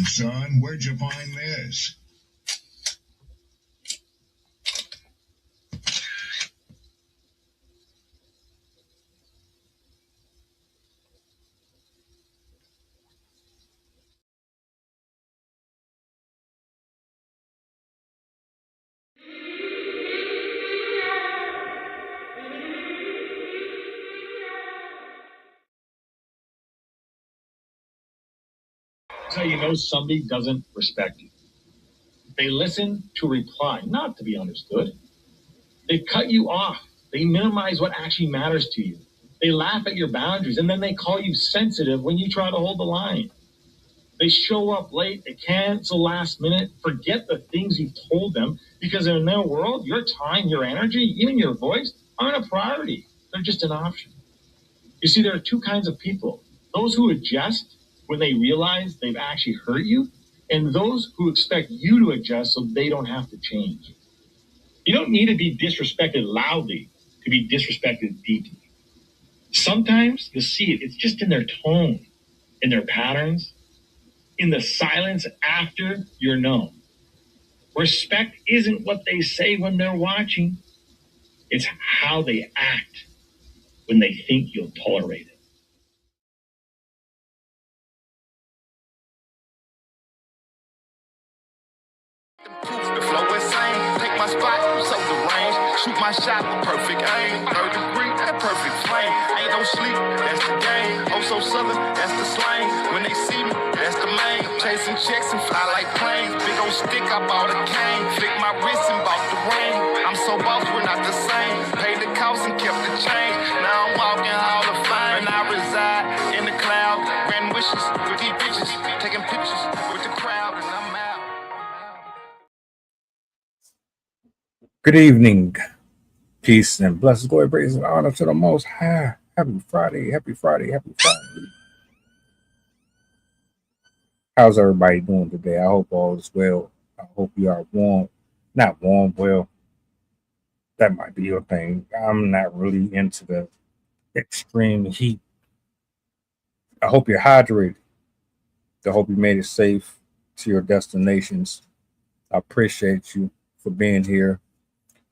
son, where'd you find this? That's how you know somebody doesn't respect you. They listen to reply, not to be understood. They cut you off. They minimize what actually matters to you. They laugh at your boundaries, and then they call you sensitive when you try to hold the line. They show up late, they cancel last minute, forget the things you've told them, because in their world, your time, your energy, even your voice aren't a priority. They're just an option. You see, there are two kinds of people. Those who adjust when they realize they've actually hurt you, and those who expect you to adjust so they don't have to change. You don't need to be disrespected loudly to be disrespected deeply. Sometimes you'll see it. It's just in their tone, in their patterns, in the silence after you're known. Respect isn't what they say when they're watching. It's how they act when they think you'll tolerate it. The flow insane, take my spot, so the range. Shoot my shot with perfect aim. 3rd degree, that perfect flame. Ain't no sleep, that's the game. Oh, so southern, that's the slang. When they see me, that's the main. Chasing checks and fly like planes. Big old stick, I bought a cane. Flick my wrist and bought the ring. I'm so boss, we're not the same. Paid the cost and kept the change. Now I'm walking Hall of Fame. And I reside in the cloud. Grand wishes with these bitches. Taking pictures with the crowd, and I'm out. Good evening, peace and blessings, glory, praise, and honor to the Most High. Happy Friday, happy Friday, happy Friday. How's everybody doing today? I hope all is well. I hope you are warm. Not warm, well, that might be your thing. I'm not really into the extreme heat. I hope you're hydrated. I hope you made it safe to your destinations. I appreciate you for being here.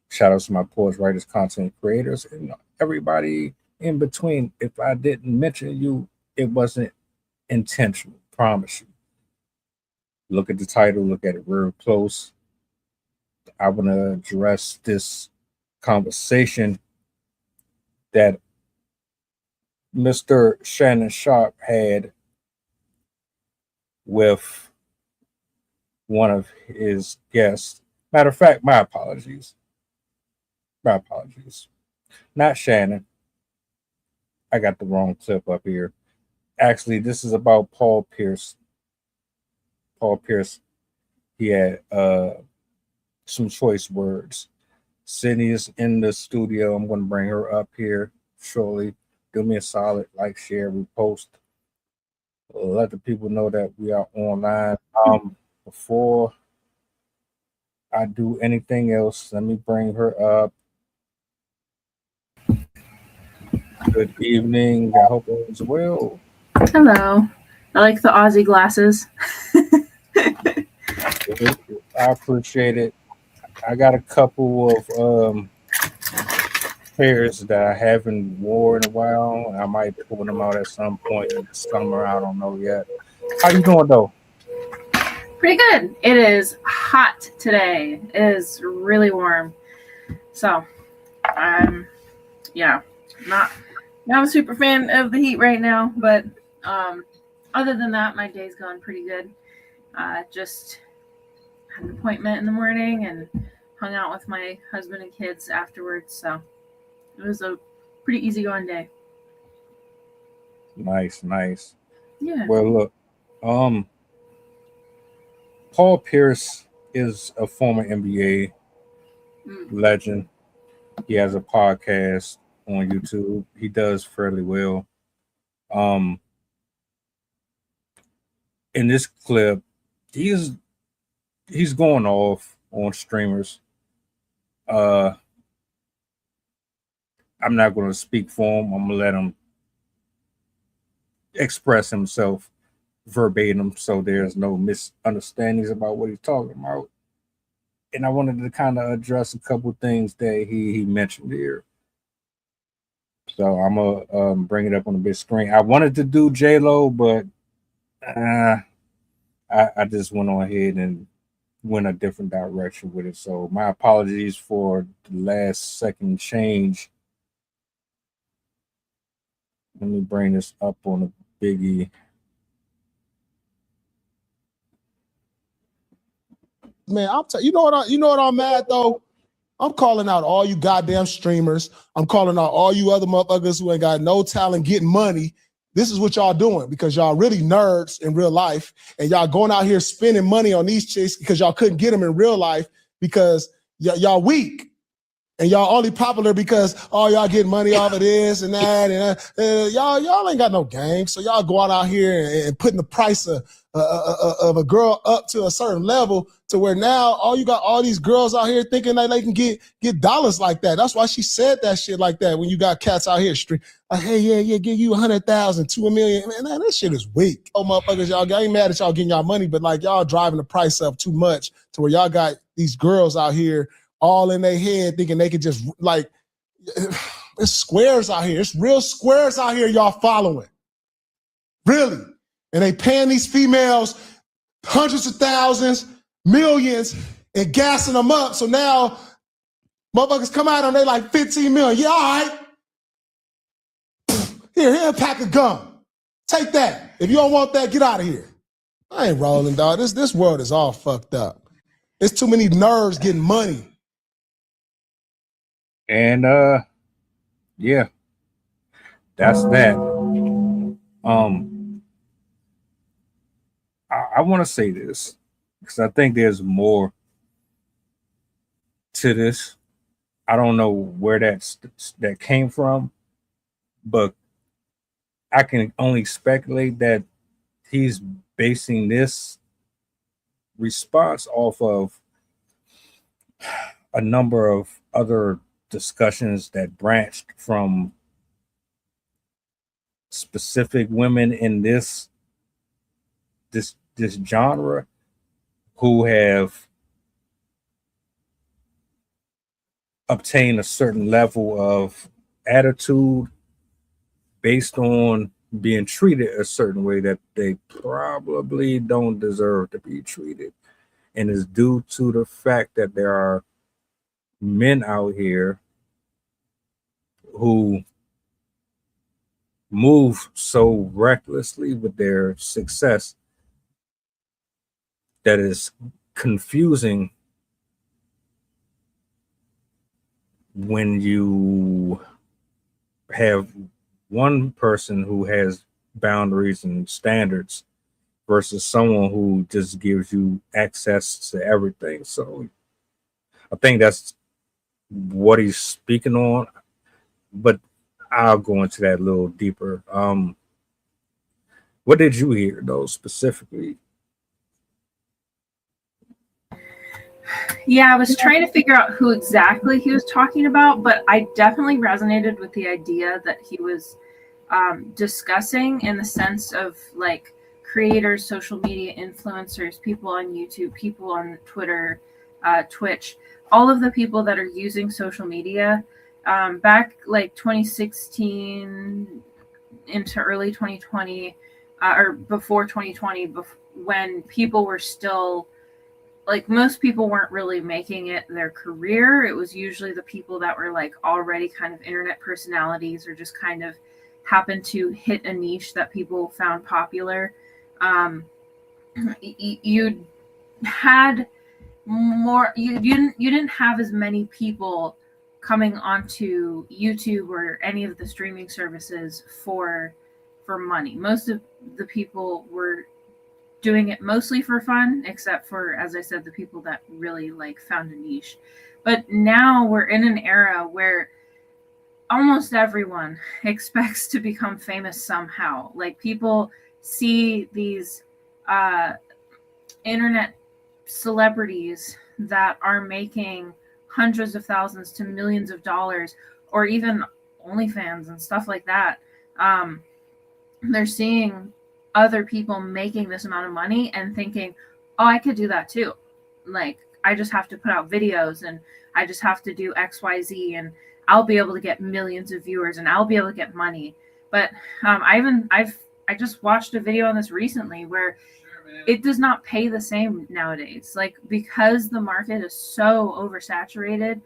Shout out to my poets, writers, content creators, and everybody in between. If I didn't mention you, it wasn't intentional. Promise you. Look at the title, look at it real close. I want to address this conversation that Mr. Shannon Sharp had with one of his guests. Matter of fact, my apologies. Not Shannon. I got the wrong clip up here. Actually, this is about Paul Pierce. Paul Pierce, he had some choice words. Sydney is in the studio. I'm going to bring her up here shortly. Do me a solid, like, share, repost. Let the people know that we are online. Before I do anything else, let me bring her up. Good evening. I hope all is well. Hello. I like the Aussie glasses. I appreciate it. I got a couple of pairs that I haven't worn in a while. I might pull them out at some point in the summer. I don't know yet. How you doing though? Pretty good. It is hot today. It is really warm. So, not a super fan of the heat right now, but other than that, my day's gone pretty good. Just had an appointment in the morning and hung out with my husband and kids afterwards. So it was a pretty easygoing day. Nice. Yeah. Well, look, Paul Pierce is a former NBA legend. He has a podcast on YouTube. He does fairly well. In this clip, he's going off on streamers. I'm not going to speak for him. I'm going to let him express himself. verbatim, so there's no misunderstandings about what he's talking about. And I wanted to kind of address a couple things that he mentioned here. So I'm gonna bring it up on the big screen. I wanted to do J Lo, but I just went on ahead and went a different direction with it. So my apologies for the last second change. Let me bring this up on a biggie. Man, you know what I'm mad though? I'm calling out all you goddamn streamers. I'm calling out all you other motherfuckers who ain't got no talent getting money. This is what y'all doing because y'all really nerds in real life and y'all going out here spending money on these chicks because y'all couldn't get them in real life because y'all weak. And y'all only popular because y'all getting money off of this and that, and y'all ain't got no game. So y'all going out here and putting the price of a girl up to a certain level to where now you got all these girls out here thinking that they can get dollars like that. That's why she said that shit like that when you got cats out here like, hey, yeah, give you 100,000 to $1 million. Man, that shit is weak. Oh, motherfuckers, y'all ain't mad at y'all getting y'all money, but like y'all driving the price up too much to where y'all got these girls out here all in their head thinking they could just like, it's squares out here. It's real squares out here y'all following. Really. And they paying these females hundreds of thousands, millions, and gassing them up. So now motherfuckers come out and they like 15 million. Yeah, all right. Here a pack of gum. Take that. If you don't want that, get out of here. I ain't rolling, dog. This world is all fucked up. There's too many nerds getting money. And yeah, that's that. I want to say this because I think there's more to this. I don't know where that came from, but I can only speculate that he's basing this response off of a number of other discussions that branched from specific women in this genre who have obtained a certain level of attitude based on being treated a certain way that they probably don't deserve to be treated. And it's due to the fact that there are men out here who move so recklessly with their success that is confusing when you have one person who has boundaries and standards versus someone who just gives you access to everything. So I think that's what he's speaking on, but I'll go into that a little deeper. What did you hear though specifically? Yeah, I was trying to figure out who exactly he was talking about, but I definitely resonated with the idea that he was discussing in the sense of like creators, social media influencers, people on YouTube, people on Twitter, Twitch, all of the people that are using social media back like 2016 into early 2020 or before 2020, when people were still like most people weren't really making it their career. It was usually the people that were like already kind of internet personalities or just kind of happened to hit a niche that people found popular. You had more. You didn't have as many people coming onto YouTube or any of the streaming services for money. Most of the people were doing it mostly for fun, except for, as I said, the people that really like found a niche. But now we're in an era where almost everyone expects to become famous somehow. Like people see these internet celebrities that are making hundreds of thousands to millions of dollars, or even OnlyFans and stuff like that. They're seeing other people making this amount of money and thinking, oh, I could do that too. Like, I just have to put out videos and I just have to do XYZ and I'll be able to get millions of viewers and I'll be able to get money. But I just watched a video on this recently where it does not pay the same nowadays. Like, because the market is so oversaturated,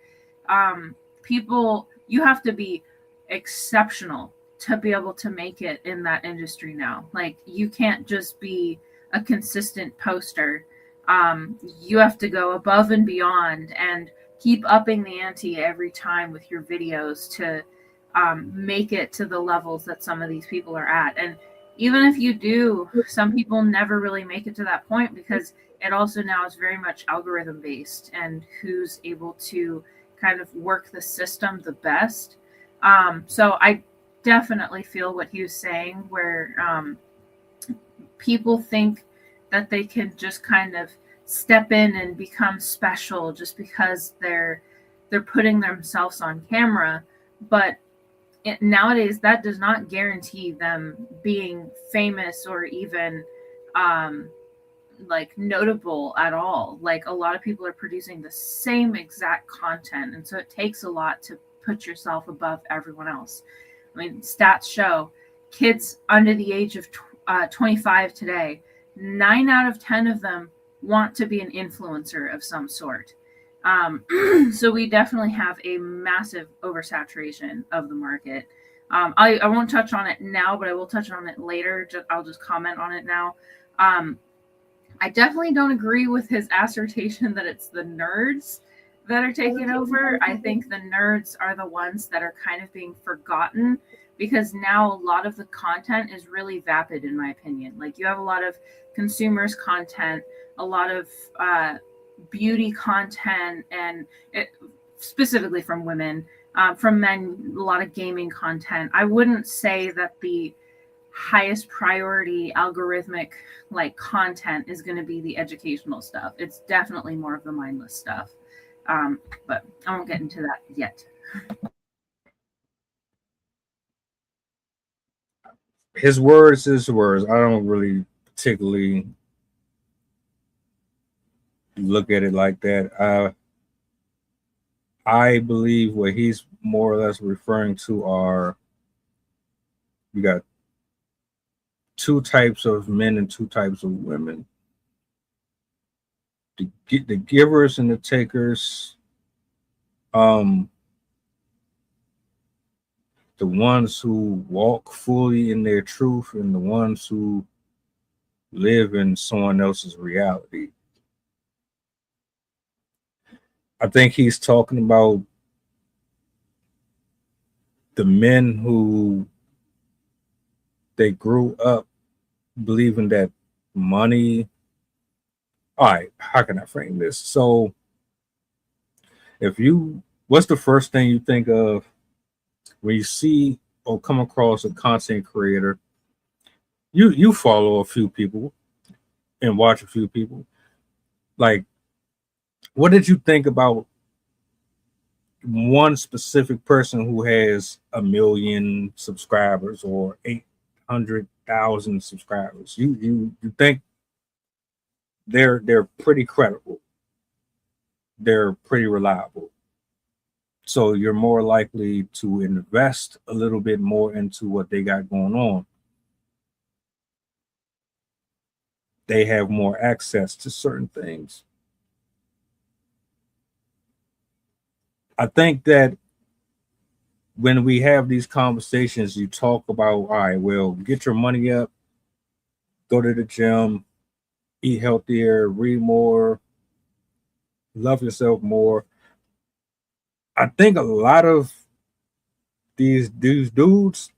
people, you have to be exceptional to be able to make it in that industry now. Like, you can't just be a consistent poster. You have to go above and beyond and keep upping the ante every time with your videos to make it to the levels that some of these people are at. And even if you do, some people never really make it to that point because it also now is very much algorithm based and who's able to kind of work the system the best. So I definitely feel what he was saying, where people think that they can just kind of step in and become special just because they're putting themselves on camera. But nowadays, that does not guarantee them being famous or even like notable at all. Like, a lot of people are producing the same exact content, and so it takes a lot to put yourself above everyone else. I mean, stats show kids under the age of 25 today, 9 out of 10 of them want to be an influencer of some sort. So we definitely have a massive oversaturation of the market. I won't touch on it now, but I will touch on it later. I'll just comment on it now. I definitely don't agree with his assertion that it's the nerds that are taking over. I think the nerds are the ones that are kind of being forgotten because now a lot of the content is really vapid, in my opinion. Like, you have a lot of consumers content, a lot of beauty content, and specifically from women, from men, a lot of gaming content. I wouldn't say that the highest priority algorithmic like content is going to be the educational stuff. It's definitely more of the mindless stuff. But I won't get into that yet. His words is words. I don't really particularly look at it like that. I believe what he's more or less referring to are, you got two types of men and two types of women. The givers and the takers. The ones who walk fully in their truth and the ones who live in someone else's reality. I think he's talking about the men who they grew up believing that money. All right, how can I frame this? So what's the first thing you think of when you see or come across a content creator? You follow a few people and watch a few people. Like, what did you think about one specific person who has 1 million subscribers or 800,000 subscribers? You think they're pretty credible, they're pretty reliable, so you're more likely to invest a little bit more into what they got going on. They have more access to certain things. I think that when we have these conversations, you talk about, all right, well, get your money up, go to the gym, eat healthier, read more, love yourself more. I think a lot of these dudes,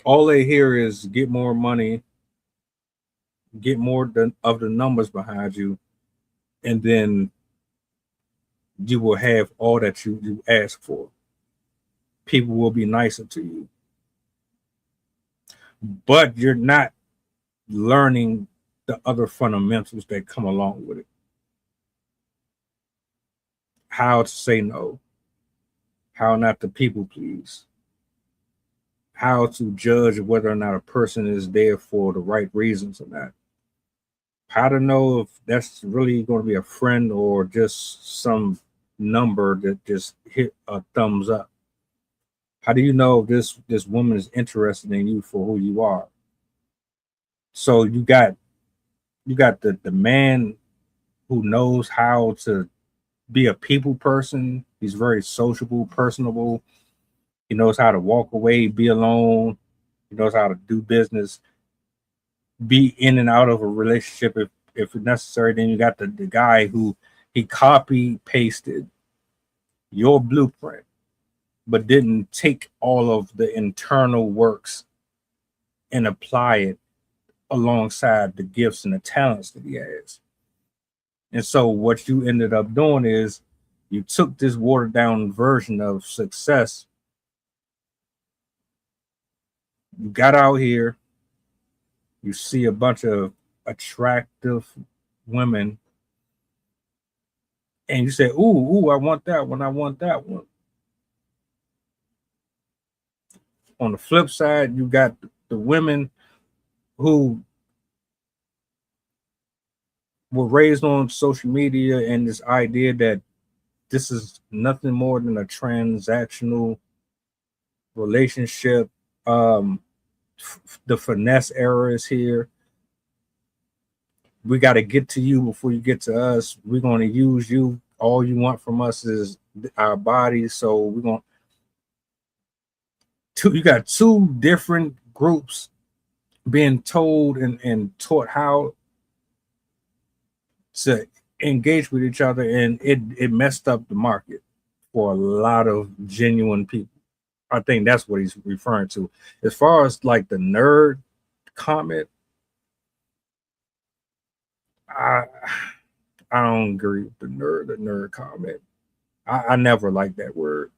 all they hear is get more money, get more of the numbers behind you, and then you will have all that you ask for. People will be nicer to you. But you're not learning the other fundamentals that come along with it. How to say no, how not to people please, how to judge whether or not a person is there for the right reasons or not. How to know if that's really going to be a friend or just some number that just hit a thumbs up. How do you know if this woman is interested in you for who you are? So you got the man who knows how to be a people person. He's very sociable, personable. He knows how to walk away, be alone. He knows how to do business, be in and out of a relationship if necessary. Then you got the guy who he copy pasted your blueprint, but didn't take all of the internal works and apply it alongside the gifts and the talents that he has. And so what you ended up doing is you took this watered down version of success. You got out here, you see a bunch of attractive women, and you say, ooh, I want that one. I want that one. On the flip side, you got the women who were raised on social media and this idea that this is nothing more than a transactional relationship. The finesse era is here. We got to get to you before you get to us. We're going to use you. All you want from us is our bodies. So we're going to, you got two different groups being told and taught how to engage with each other, and it messed up the market for a lot of genuine people. I think that's what he's referring to. As far as like the nerd comment, I don't agree with the nerd comment. I never like that word.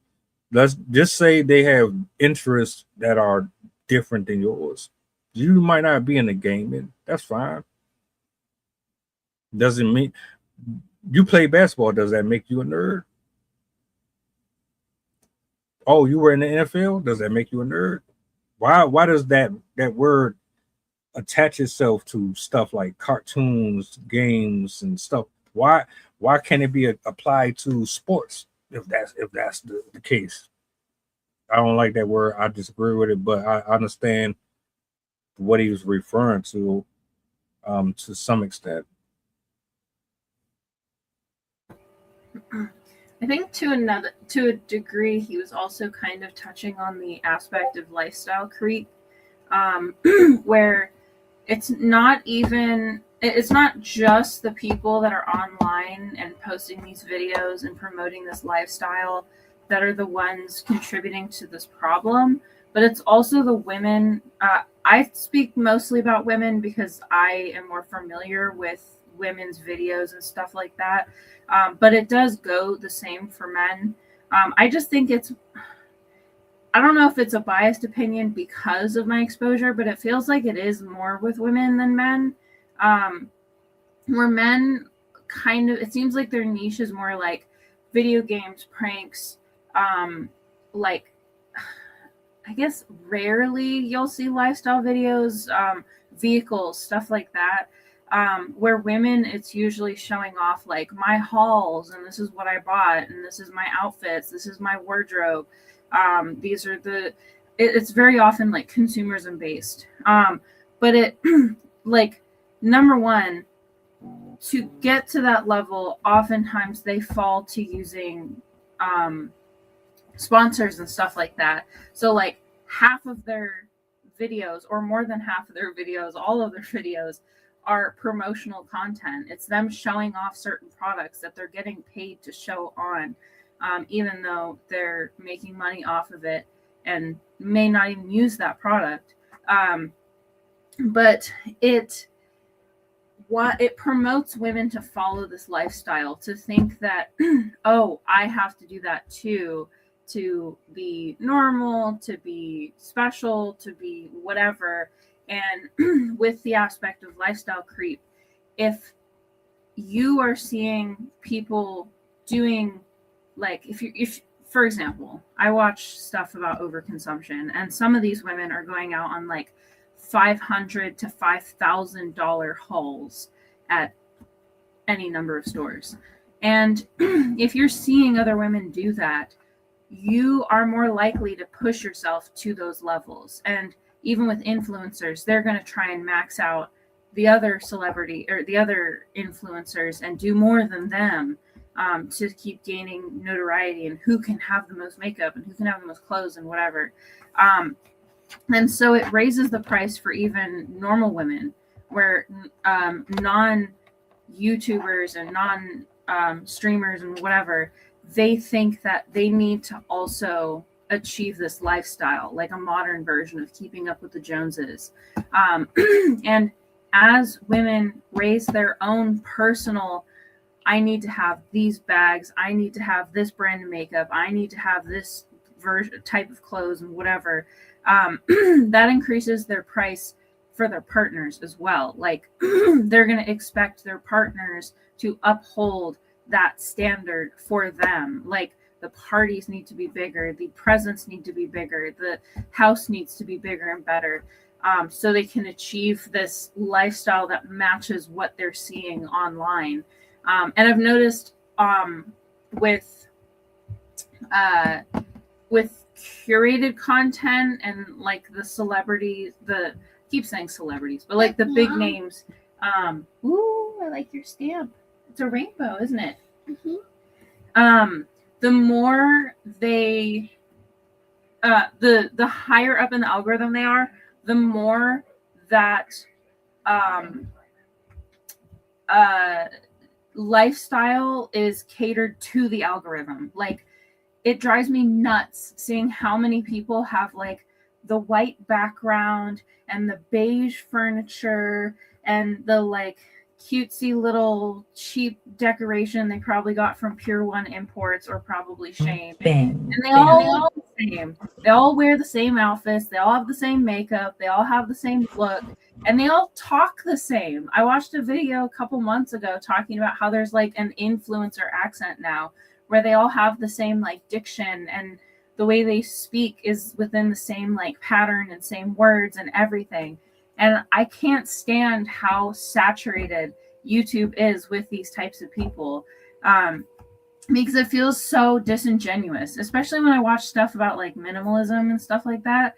Let's just say they have interests that are different than yours. You might not be in the gaming. That's fine. Doesn't mean you play basketball. Does that make you a nerd? Oh, you were in the NFL. Does that make you a nerd? Why does that word attach itself to stuff like cartoons, games, and stuff? Why can't it be applied to sports if that's the case? I don't like that word. I disagree with it, but I understand what he was referring to some extent. I think to a degree, he was also kind of touching on the aspect of lifestyle creep, where it's not just the people that are online and posting these videos and promoting this lifestyle that are the ones contributing to this problem, but it's also the women. I speak mostly about women because I am more familiar with women's videos and stuff like that. But it does go the same for men. I just think I don't know if it's a biased opinion because of my exposure, but it feels like it is more with women than men. Where men kind of, it seems like their niche is more like video games, pranks, like, I guess rarely you'll see lifestyle videos, vehicles, stuff like that. Where women, it's usually showing off like my hauls and this is what I bought and this is my outfits, this is my wardrobe. These are it's very often like consumerism based. But it like, number one, to get to that level, oftentimes they fall to using sponsors and stuff like that. So like half of their videos, or more than half of their videos, all of their videos are promotional content. It's them showing off certain products that they're getting paid to show on, even though they're making money off of it and may not even use that product. But it promotes women to follow this lifestyle, to think that, oh, I have to do that too, to be normal, to be special, to be whatever. And with the aspect of lifestyle creep, if you are seeing people doing, like, if for example, I watch stuff about overconsumption, and some of these women are going out on like $500 to $5,000 hauls at any number of stores. And if you're seeing other women do that, you are more likely to push yourself to those levels. And even with influencers, they're going to try and max out the other celebrity or the other influencers and do more than them, to keep gaining notoriety and who can have the most makeup and who can have the most clothes and whatever. And so it raises the price for even normal women, where non-YouTubers and non-streamers and whatever, they think that they need to also achieve this lifestyle, like a modern version of keeping up with the Joneses. And as women raise their own personal, I need to have these bags, I need to have this brand of makeup, I need to have this type of clothes and whatever, that increases their price for their partners as well. Like they're going to expect their partners to uphold that standard for them. Like the parties need to be bigger, the presents need to be bigger, the house needs to be bigger and better, so they can achieve this lifestyle that matches what they're seeing online. And I've noticed with curated content and like the celebrities, I keep saying celebrities, but like the big names. Ooh, I like your stamp. It's a rainbow, isn't it? Mm-hmm. The more they, the higher up in the algorithm they are, the more that lifestyle is catered to the algorithm. Like it drives me nuts seeing how many people have like the white background and the beige furniture and the like cutesy little cheap decoration they probably got from Pure One Imports or probably Shane. And they all look the same. They all wear the same outfits. They all have the same makeup. They all have the same look. And they all talk the same. I watched a video a couple months ago talking about how there's like an influencer accent now where they all have the same like diction, and the way they speak is within the same like pattern and same words and everything. And I can't stand how saturated YouTube is with these types of people, because it feels so disingenuous, especially when I watch stuff about like minimalism and stuff like that.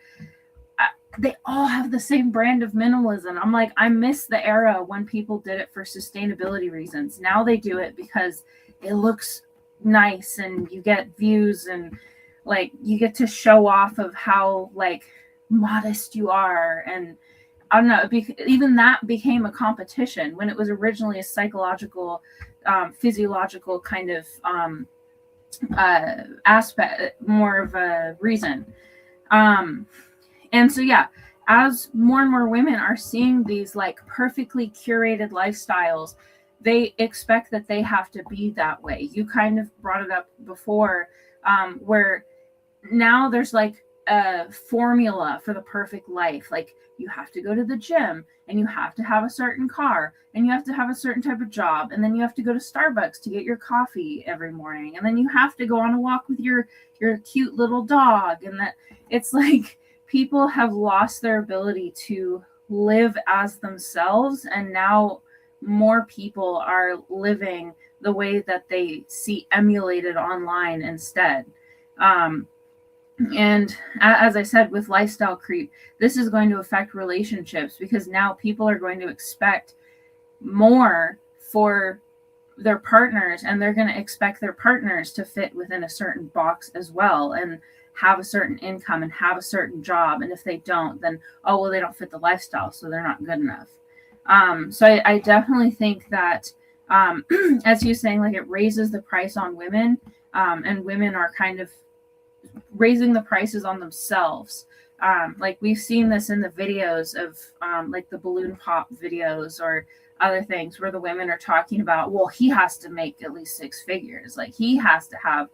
They all have the same brand of minimalism. I'm like, I miss the era when people did it for sustainability reasons. Now they do it because it looks nice and you get views and like you get to show off of how like modest you are. And I don't know, even that became a competition when it was originally a psychological, physiological kind of aspect, more of a reason. And so, yeah, as more and more women are seeing these like perfectly curated lifestyles, they expect that they have to be that way. You kind of brought it up before, where now there's like a formula for the perfect life. Like you have to go to the gym and you have to have a certain car and you have to have a certain type of job. And then you have to go to Starbucks to get your coffee every morning. And then you have to go on a walk with your cute little dog. And that it's like people have lost their ability to live as themselves. And now more people are living the way that they see emulated online instead. And as I said, with lifestyle creep, this is going to affect relationships because now people are going to expect more for their partners, and they're going to expect their partners to fit within a certain box as well and have a certain income and have a certain job. And if they don't, then, oh, well, they don't fit the lifestyle, so they're not good enough. So I definitely think that, as he was saying, like it raises the price on women, and women are kind of raising the prices on themselves. Like we've seen this in the videos of like the balloon pop videos or other things where the women are talking about, well, he has to make at least 6 figures. Like he has to have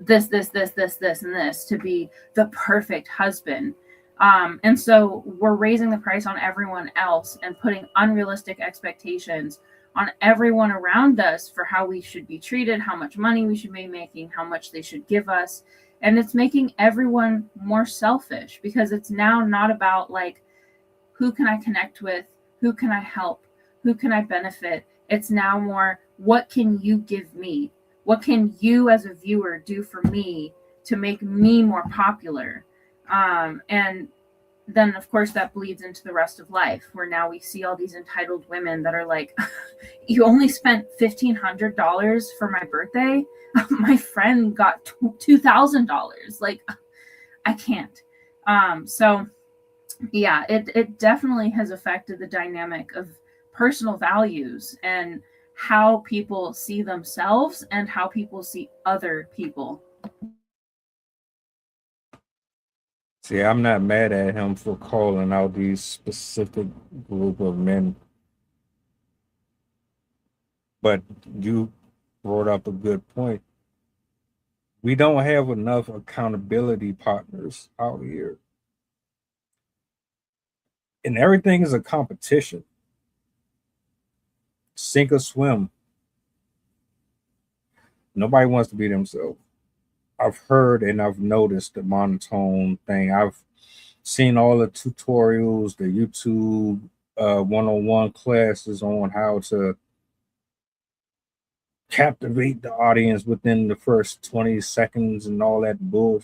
this, and this to be the perfect husband. And so we're raising the price on everyone else and putting unrealistic expectations on everyone around us for how we should be treated, how much money we should be making, how much they should give us. And it's making everyone more selfish because it's now not about like, who can I connect with? Who can I help? Who can I benefit? It's now more, what can you give me? What can you as a viewer do for me to make me more popular? And then of course that bleeds into the rest of life, where now we see all these entitled women that are like, you only spent $1,500 for my birthday. My friend got $2,000. Like, I can't. So yeah, it definitely has affected the dynamic of personal values and how people see themselves and how people see other people. See, I'm not mad at him for calling out these specific group of men, but you brought up a good point. We don't have enough accountability partners out here. And everything is a competition. Sink or swim. Nobody wants to be themselves. I've heard and I've noticed the monotone thing. I've seen all the tutorials, the YouTube one-on-one classes on how to captivate the audience within the first 20 seconds and all that bull.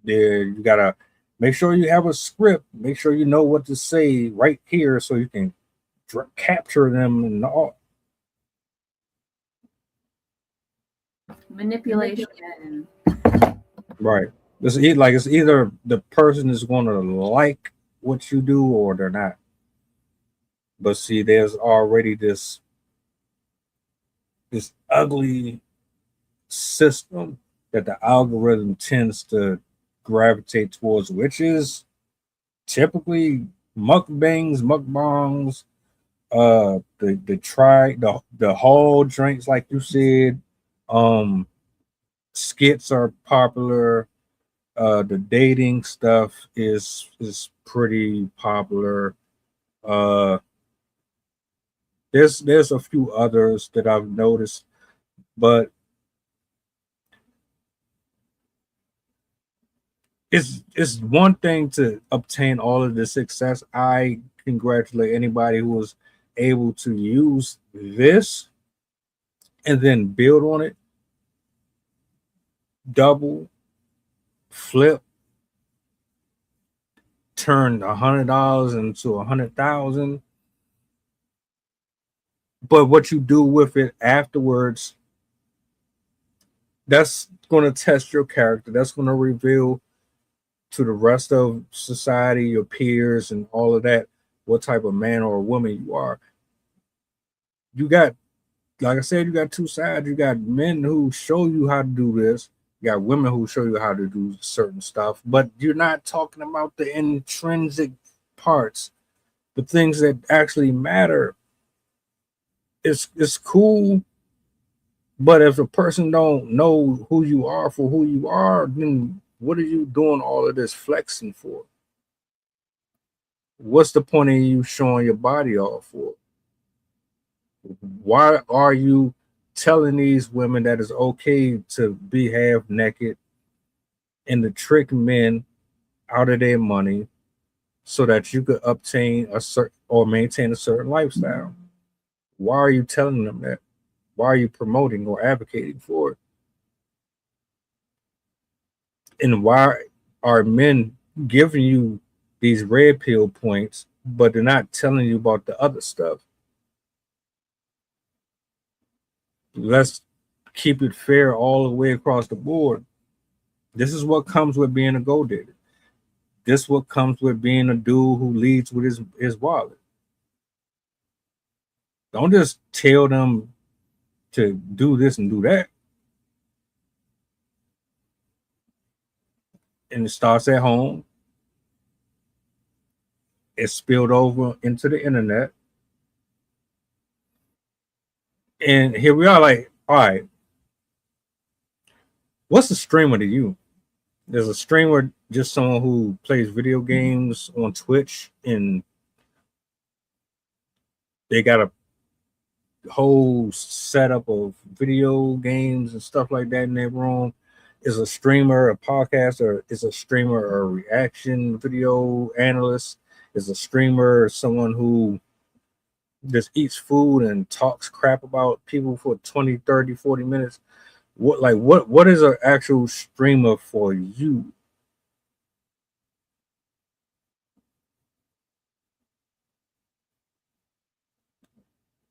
There, you gotta make sure you have a script. Make sure you know what to say right here so you can capture them and all. Manipulation. Right. It's either the person is going to like what you do or they're not. But see, there's already this ugly system that the algorithm tends to gravitate towards, which is typically mukbangs, the whole drinks, like you said. Skits are popular. The dating stuff is pretty popular. There's a few others that I've noticed, but it's one thing to obtain all of the success. I congratulate anybody who was able to use this and then build on it, double, flip, turn $100 into $100,000. But what you do with it afterwards, that's going to test your character. That's going to reveal to the rest of society, your peers, and all of that, what type of man or woman you are. You got, like I said, you got two sides. You got men who show you how to do this. You got women who show you how to do certain stuff, but you're not talking about the intrinsic parts, the things that actually matter. It's cool, but if a person don't know who you are for who you are, then what are you doing all of this flexing for? What's the point of you showing your body off for? Why are you telling these women that it's okay to be half naked and to trick men out of their money so that you could obtain a certain or maintain a certain lifestyle? Why are you telling them that? Why are you promoting or advocating for it? And why are men giving you these red pill points, but they're not telling you about the other stuff? Let's keep it fair all the way across the board. This is what comes with being a gold digger. This is what comes with being a dude who leads with his wallet. Don't just tell them to do this and do that. And it starts at home. It's spilled over into the internet. And here we are like, all right, what's a streamer to you? There's a streamer, just someone who plays video games on Twitch, and they got whole setup of video games and stuff like that in that room. Is a streamer a podcaster? Is a streamer a reaction video analyst? Is a streamer someone who just eats food and talks crap about people for 20, 30, 40 minutes? What is an actual streamer for you?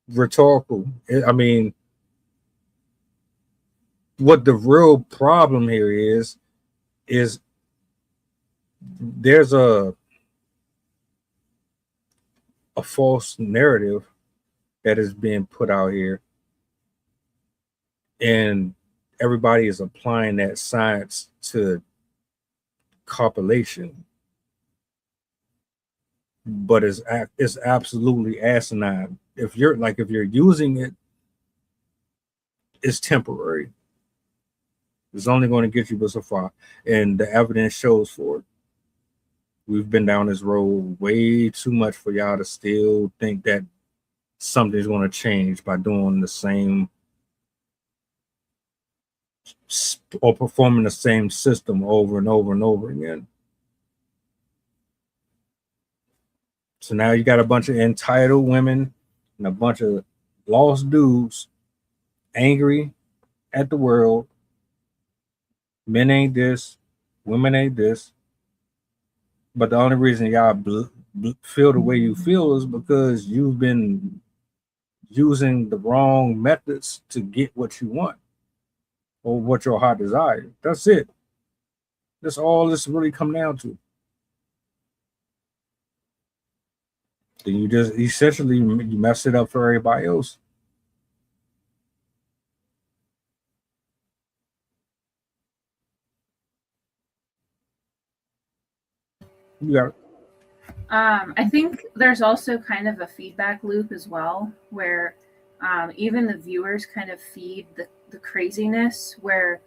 Rhetorical. I mean, what the real problem here is there's a false narrative that is being put out here, and everybody is applying that science to copulation, but it's absolutely asinine. If you're using it, it's temporary. It's only going to get you so far, and the evidence shows for it. We've been down this road way too much for y'all to still think that something's going to change by doing the same or performing the same system over and over and over again. So now you got a bunch of entitled women and a bunch of lost dudes angry at the world. Men ain't this, women ain't this. But the only reason y'all feel the way you feel is because you've been using the wrong methods to get what you want or what your heart desires. That's it. That's all this really come down to. Then you just essentially you mess it up for everybody else. You got it. I think there's also kind of a feedback loop as well, where even the viewers kind of feed the craziness, where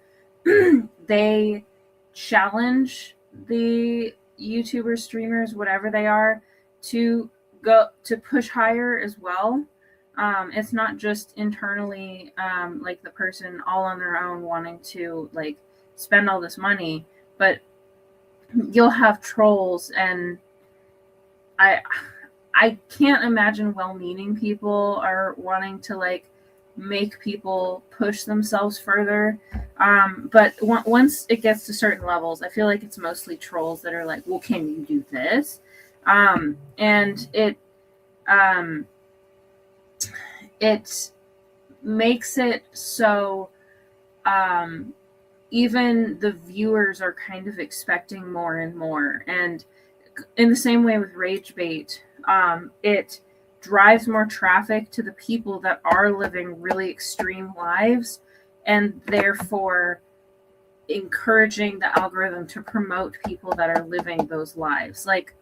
they challenge the YouTubers, streamers, whatever they are, to go to push higher as well. It's not just internally, like the person all on their own wanting to like spend all this money, but you'll have trolls, and I can't imagine well-meaning people are wanting to like make people push themselves further. But once it gets to certain levels, I feel like it's mostly trolls that are like, well, can you do this? And it makes it so even the viewers are kind of expecting more and more. And in the same way with rage bait, it drives more traffic to the people that are living really extreme lives, and therefore encouraging the algorithm to promote people that are living those lives. Like,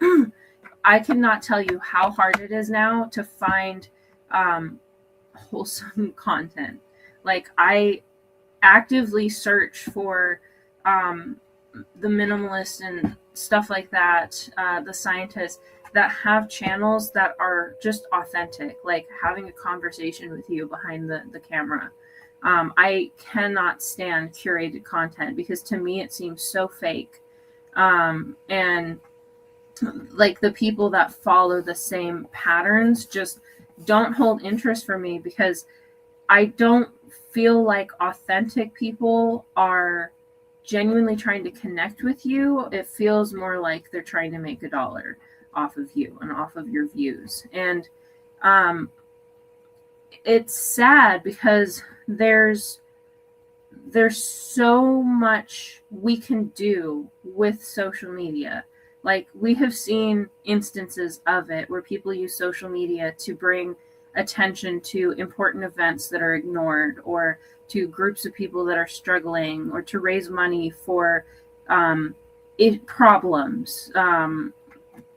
I cannot tell you how hard it is now to find wholesome content. Like, I actively search for the minimalists and stuff like that, the scientists that have channels that are just authentic, like having a conversation with you behind the camera. I cannot stand curated content because to me it seems so fake. And like the people that follow the same patterns just don't hold interest for me, because I don't feel like authentic people are genuinely trying to connect with you. It feels more like they're trying to make $1 off of you and off of your views. And it's sad because there's so much we can do with social media. Like, we have seen instances of it where people use social media to bring attention to important events that are ignored, or to groups of people that are struggling, or to raise money for problems,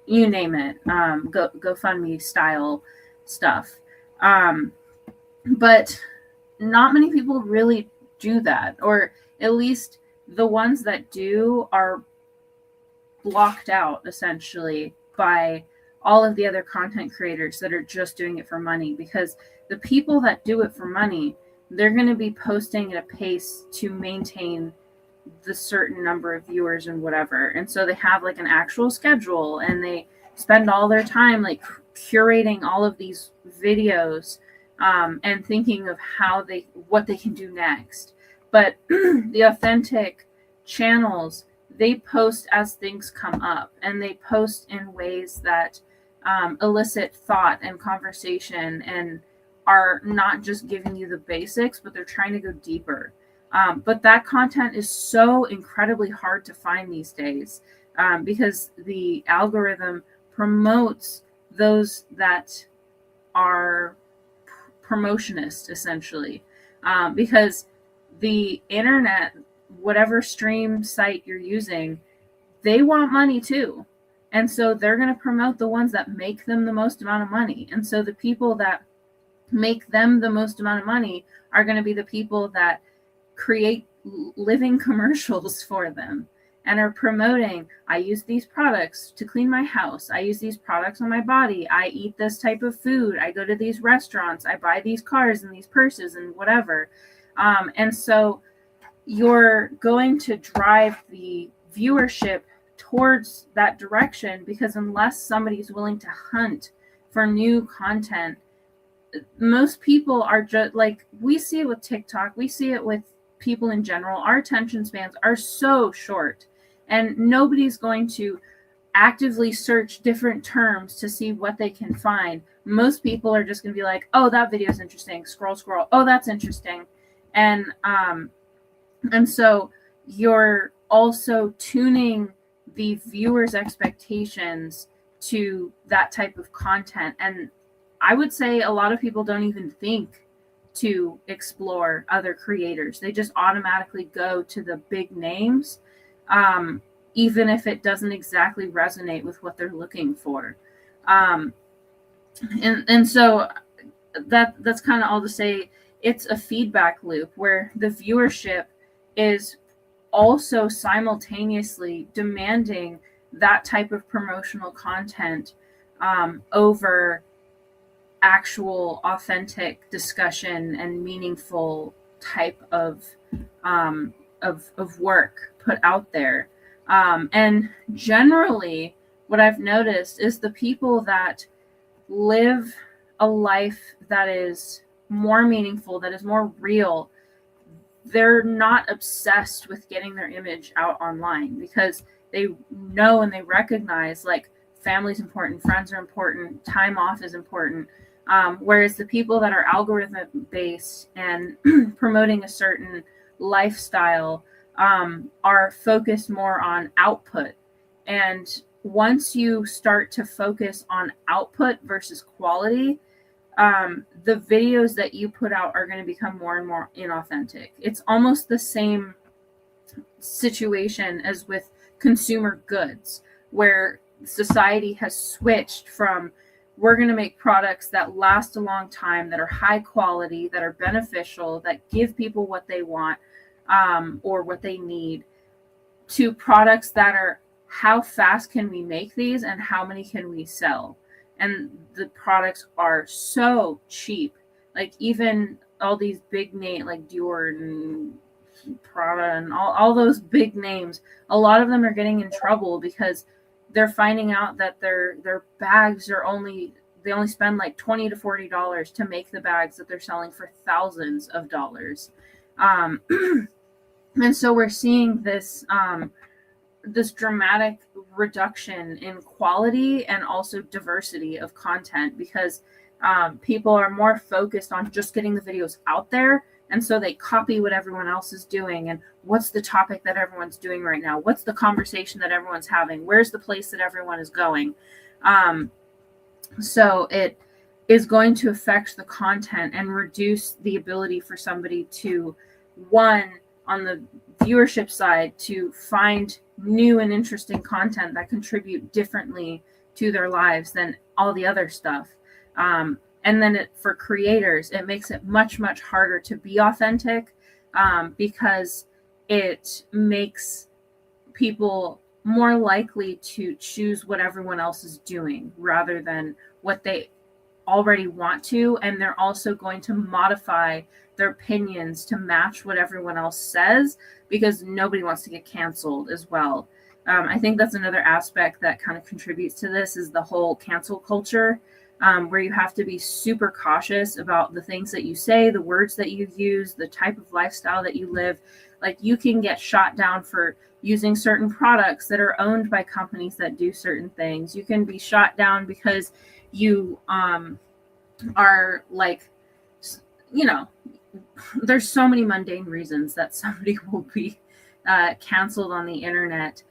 you name it, GoFundMe style stuff. But not many people really do that, or at least the ones that do are blocked out essentially by all of the other content creators that are just doing it for money, because The people that do it for money, they're going to be posting at a pace to maintain the certain number of viewers and whatever. And so they have like an actual schedule, and they spend all their time like curating all of these videos, and thinking of what they can do next. But the authentic channels, they post as things come up, and they post in ways that elicit thought and conversation, and are not just giving you the basics, but they're trying to go deeper. But that content is so incredibly hard to find these days, because the algorithm promotes those that are promotionist, essentially, because the internet, whatever stream site you're using, they want money too. And so they're going to promote the ones that make them the most amount of money. And so the people that make them the most amount of money are going to be the people that create living commercials for them and are promoting, I use these products to clean my house, I use these products on my body, I eat this type of food, I go to these restaurants, I buy these cars and these purses and whatever. And so you're going to drive the viewership towards that direction, because unless somebody's willing to hunt for new content, most people are just like, we see it with TikTok, we see it with people in general. Our attention spans are so short, and nobody's going to actively search different terms to see what they can find. Most people are just going to be like, oh, that video is interesting, scroll, oh, that's interesting. And so you're also tuning the viewer's expectations to that type of content. And I would say a lot of people don't even think to explore other creators. They just automatically go to the big names, even if it doesn't exactly resonate with what they're looking for. And so that's kind of all to say. It's a feedback loop where the viewership is also simultaneously demanding that type of promotional content over actual authentic discussion and meaningful type of work put out there. And generally what I've noticed is the people that live a life that is more meaningful, that is more real, they're not obsessed with getting their image out online, because they know and they recognize like family's important, friends are important, time off is important. Whereas the people that are algorithm based and promoting a certain lifestyle are focused more on output. And once you start to focus on output versus quality, the videos that you put out are going to become more and more inauthentic. It's almost the same situation as with consumer goods, where society has switched from, we're going to make products that last a long time, that are high quality, that are beneficial, that give people what they want or what they need, to products that are, how fast can we make these and how many can we sell? And the products are so cheap. Like even all these big names like Dior and Prada and all those big names, a lot of them are getting in trouble because they're finding out that their bags are they only spend like $20 to $40 to make the bags that they're selling for thousands of dollars. And so we're seeing this this dramatic reduction in quality and also diversity of content, because people are more focused on just getting the videos out there. And so they copy what everyone else is doing. And what's the topic that everyone's doing right now? What's the conversation that everyone's having? Where's the place that everyone is going? So it is going to affect the content and reduce the ability for somebody to, one, on the viewership side, to find new and interesting content that contribute differently to their lives than all the other stuff. And then for creators, it makes it much, much harder to be authentic because it makes people more likely to choose what everyone else is doing rather than what they already want to, and they're also going to modify their opinions to match what everyone else says, because nobody wants to get canceled as well. I think that's another aspect that kind of contributes to this, is the whole cancel culture, where you have to be super cautious about the things that you say, the words that you use, the type of lifestyle that you live. Like, you can get shot down for using certain products that are owned by companies that do certain things. You can be shot down because you are like, you know, there's so many mundane reasons that somebody will be canceled on the internet.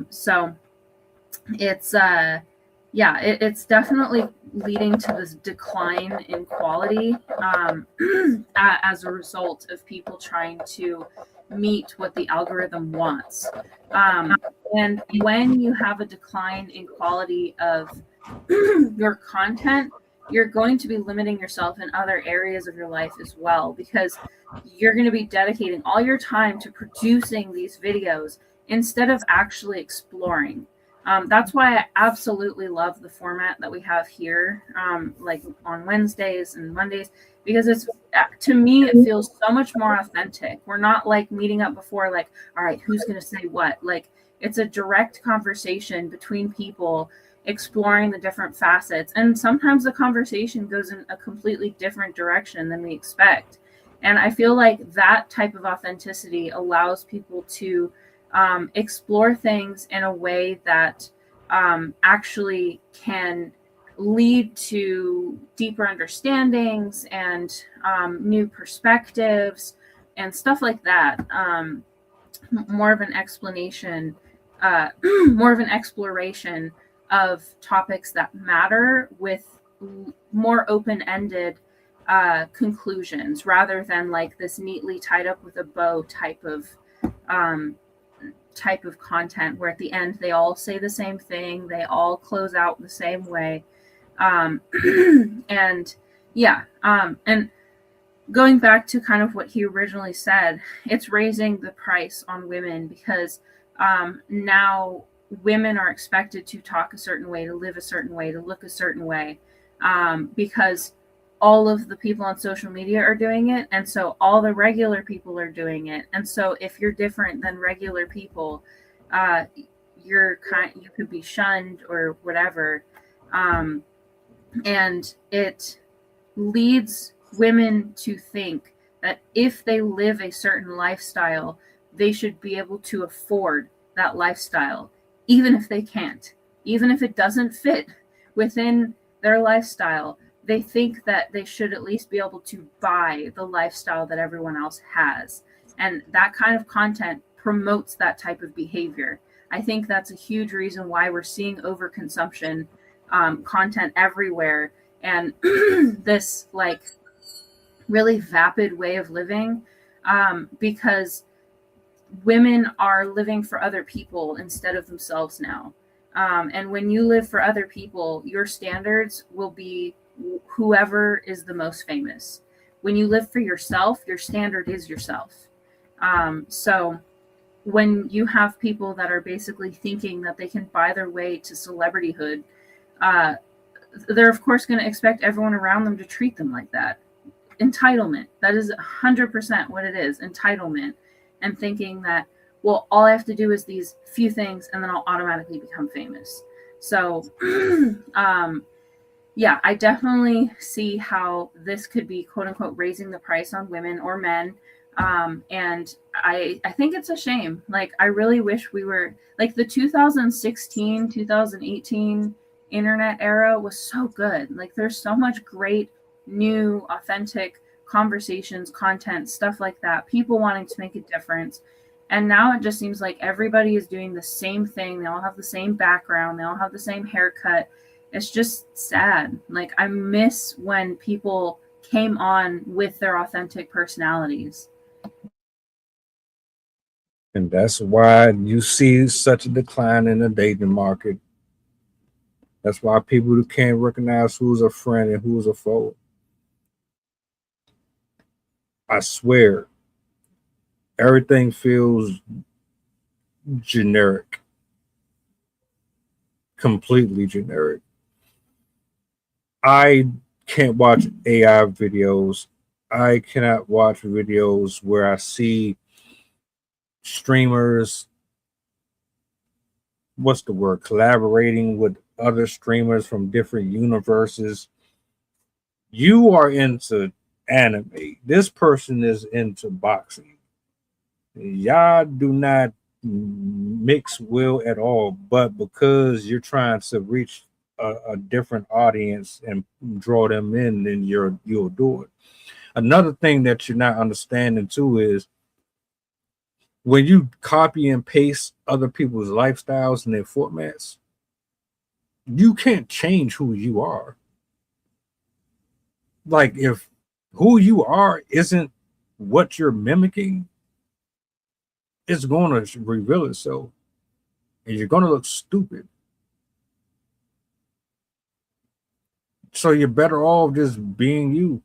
So it's it's definitely leading to this decline in quality as a result of people trying to meet what the algorithm wants. And when you have a decline in quality of your content, you're going to be limiting yourself in other areas of your life as well, because you're going to be dedicating all your time to producing these videos instead of actually exploring. That's why I absolutely love the format that we have here, like on Wednesdays and Mondays, because it's, to me, it feels so much more authentic. We're not like meeting up before, like, all right, who's going to say what? Like, it's a direct conversation between people exploring the different facets. And sometimes the conversation goes in a completely different direction than we expect. And I feel like that type of authenticity allows people to explore things in a way that actually can lead to deeper understandings and new perspectives and stuff like that. More of an explanation, more of an exploration of topics that matter, with more open-ended conclusions, rather than like this neatly tied up with a bow type of content where at the end they all say the same thing, they all close out the same way. And going back to kind of what he originally said, it's raising the price on women, because now women are expected to talk a certain way, to live a certain way, to look a certain way, because all of the people on social media are doing it, and so all the regular people are doing it. And so if you're different than regular people, you could be shunned or whatever. And it leads women to think that if they live a certain lifestyle, they should be able to afford that lifestyle, even if they can't, even if it doesn't fit within their lifestyle. They think that they should at least be able to buy the lifestyle that everyone else has. And that kind of content promotes that type of behavior. I think that's a huge reason why we're seeing overconsumption content everywhere, and this like really vapid way of living, because women are living for other people instead of themselves now. And when you live for other people, your standards will be whoever is the most famous. When you live for yourself, your standard is yourself. So when you have people that are basically thinking that they can buy their way to celebrityhood, they're of course going to expect everyone around them to treat them like that. Entitlement. That is 100% what it is. Entitlement. And thinking that, well, all I have to do is these few things and then I'll automatically become famous. So, yeah, I definitely see how this could be, quote unquote, raising the price on women or men. And I think it's a shame. Like, I really wish we were like the 2016, 2018 internet era was so good. Like, there's so much great, new, authentic conversations, content, stuff like that, people wanting to make a difference. And now it just seems like everybody is doing the same thing. They all have the same background. They all have the same haircut. It's just sad. Like, I miss when people came on with their authentic personalities. And that's why you see such a decline in the dating market. That's why people who can't recognize who's a friend and who's a foe. I swear, everything feels generic, completely generic. I can't watch AI videos. I cannot watch videos where I see streamers, what's the word, collaborating with other streamers from different universes. You are into anime. This person is into boxing. Y'all do not mix well at all, but because you're trying to reach a different audience and draw them in, then you'll do it. Another thing that you're not understanding too is when you copy and paste other people's lifestyles and their formats, you can't change who you are. Like if who you are isn't what you're mimicking, it's going to reveal itself, and you're going to look stupid. So you're better off just being you.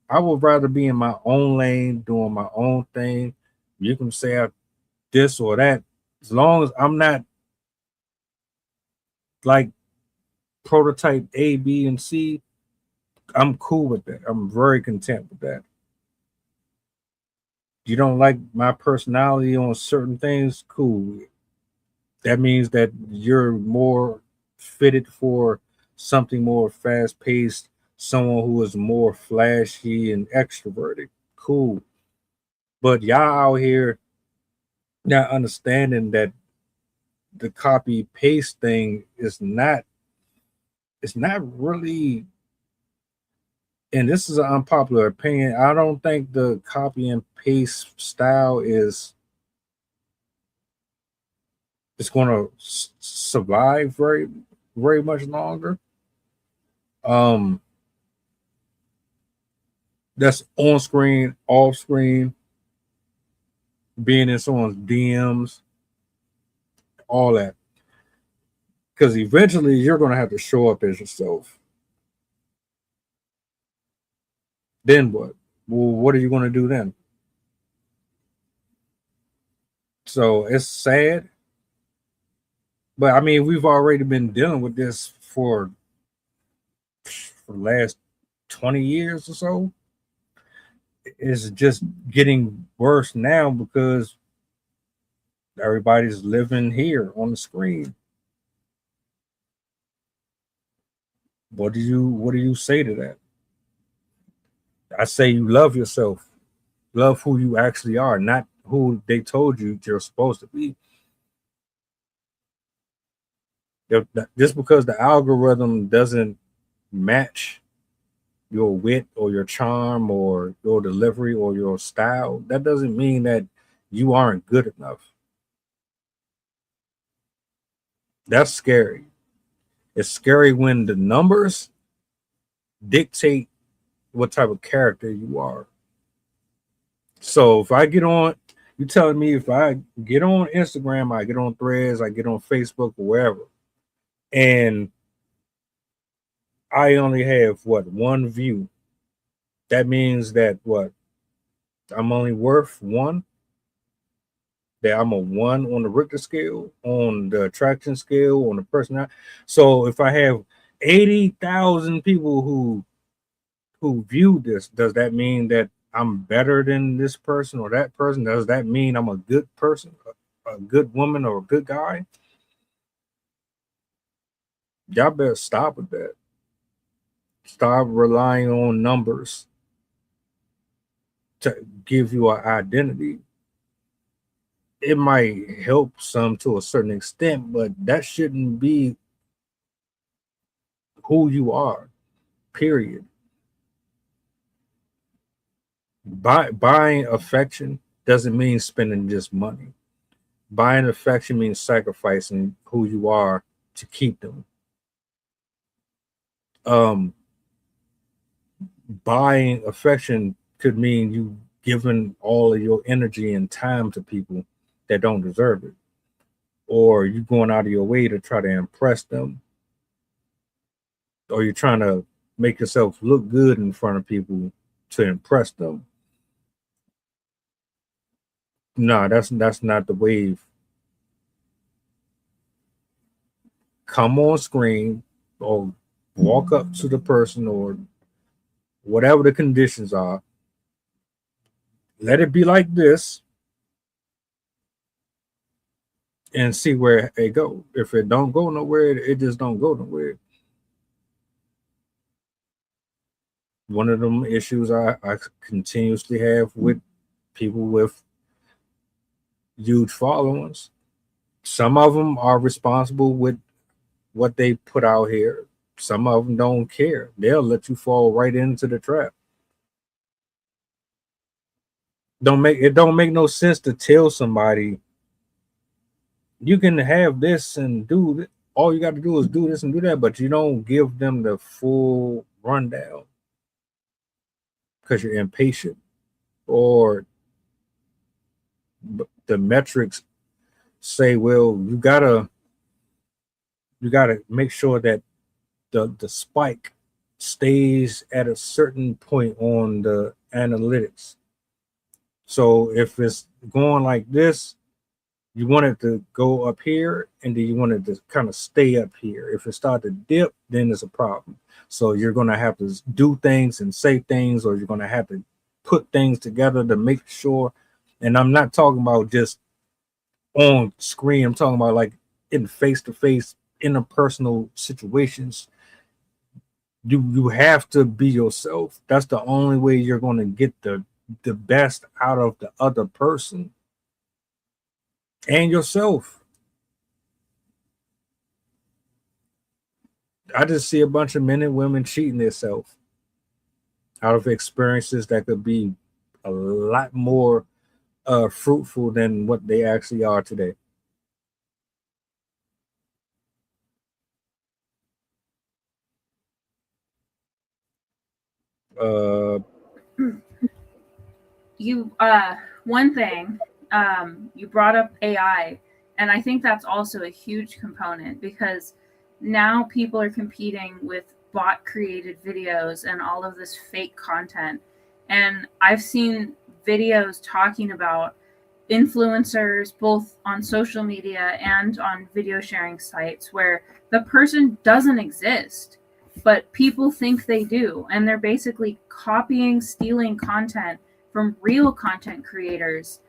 I would rather be in my own lane, doing my own thing. You can say this or that, as long as I'm not like prototype A, B, and C. I'm cool with that. I'm very content with that. You don't like my personality on certain things, cool. That means that you're more fitted for something more fast paced, someone who is more flashy and extroverted. Cool. But y'all out here not understanding that the copy paste thing is not, it's not really, and this is an unpopular opinion. I don't think the copy and paste style is going to survive very much longer. That's on screen, off screen, being in someone's DMs, all that. Because eventually you're going to have to show up as yourself. Then what? Well, what are you going to do then? So it's sad. But I mean, we've already been dealing with this for the last 20 years or so. It's just getting worse now because everybody's living here on the screen. What do you say to that? I say you love yourself. Love who you actually are, not who they told you you're supposed to be. Just because the algorithm doesn't match your wit or your charm or your delivery or your style, that doesn't mean that you aren't good enough. That's scary. It's scary when the numbers dictate what type of character you are. So if I get on, you telling me if I get on Instagram, I get on Threads, I get on Facebook or wherever, and I only have one view, that means that what, I'm only worth one, that I'm a one on the Richter scale, on the attraction scale, on the personality. So if I have 80,000 people who view this, does that mean that I'm better than this person or that person? Does that mean I'm a good person, a good woman, or a good guy? Y'all better stop with that. Stop relying on numbers to give you an identity. It might help some to a certain extent, but that shouldn't be who you are, period. Buying affection doesn't mean spending just money. Buying affection means sacrificing who you are to keep them. Buying affection could mean you giving all of your energy and time to people that don't deserve it, or you going out of your way to try to impress them, or you're trying to make yourself look good in front of people to impress them. No, that's not the wave. Come on screen or walk up to the person or whatever the conditions are, let it be like this, and see where it go. If it don't go nowhere, it just don't go nowhere. One of them issues I continuously have with people with huge followings. Some of them are responsible with what they put out here. Some of them don't care. They'll let you fall right into the trap. Don't make no sense to tell somebody you can have this and do it. All you got to do is do this and do that, but you don't give them the full rundown because you're impatient, or the metrics say, well, you gotta make sure that the spike stays at a certain point on the analytics. So if it's going like this, you want it to go up here, and then you want it to kind of stay up here. If it starts to dip, then it's a problem. So you're going to have to do things and say things, or you're going to have to put things together to make sure. And I'm not talking about just on screen. I'm talking about like in face-to-face, interpersonal situations. You have to be yourself. That's the only way you're going to get the best out of the other person and yourself. I just see a bunch of men and women cheating themselves out of experiences that could be a lot more fruitful than what they actually are today. One thing, you brought up AI, and I think that's also a huge component, because now people are competing with bot created videos and all of this fake content. And I've seen videos talking about influencers both on social media and on video sharing sites where the person doesn't exist, but people think they do, and they're basically copying, stealing content from real content creators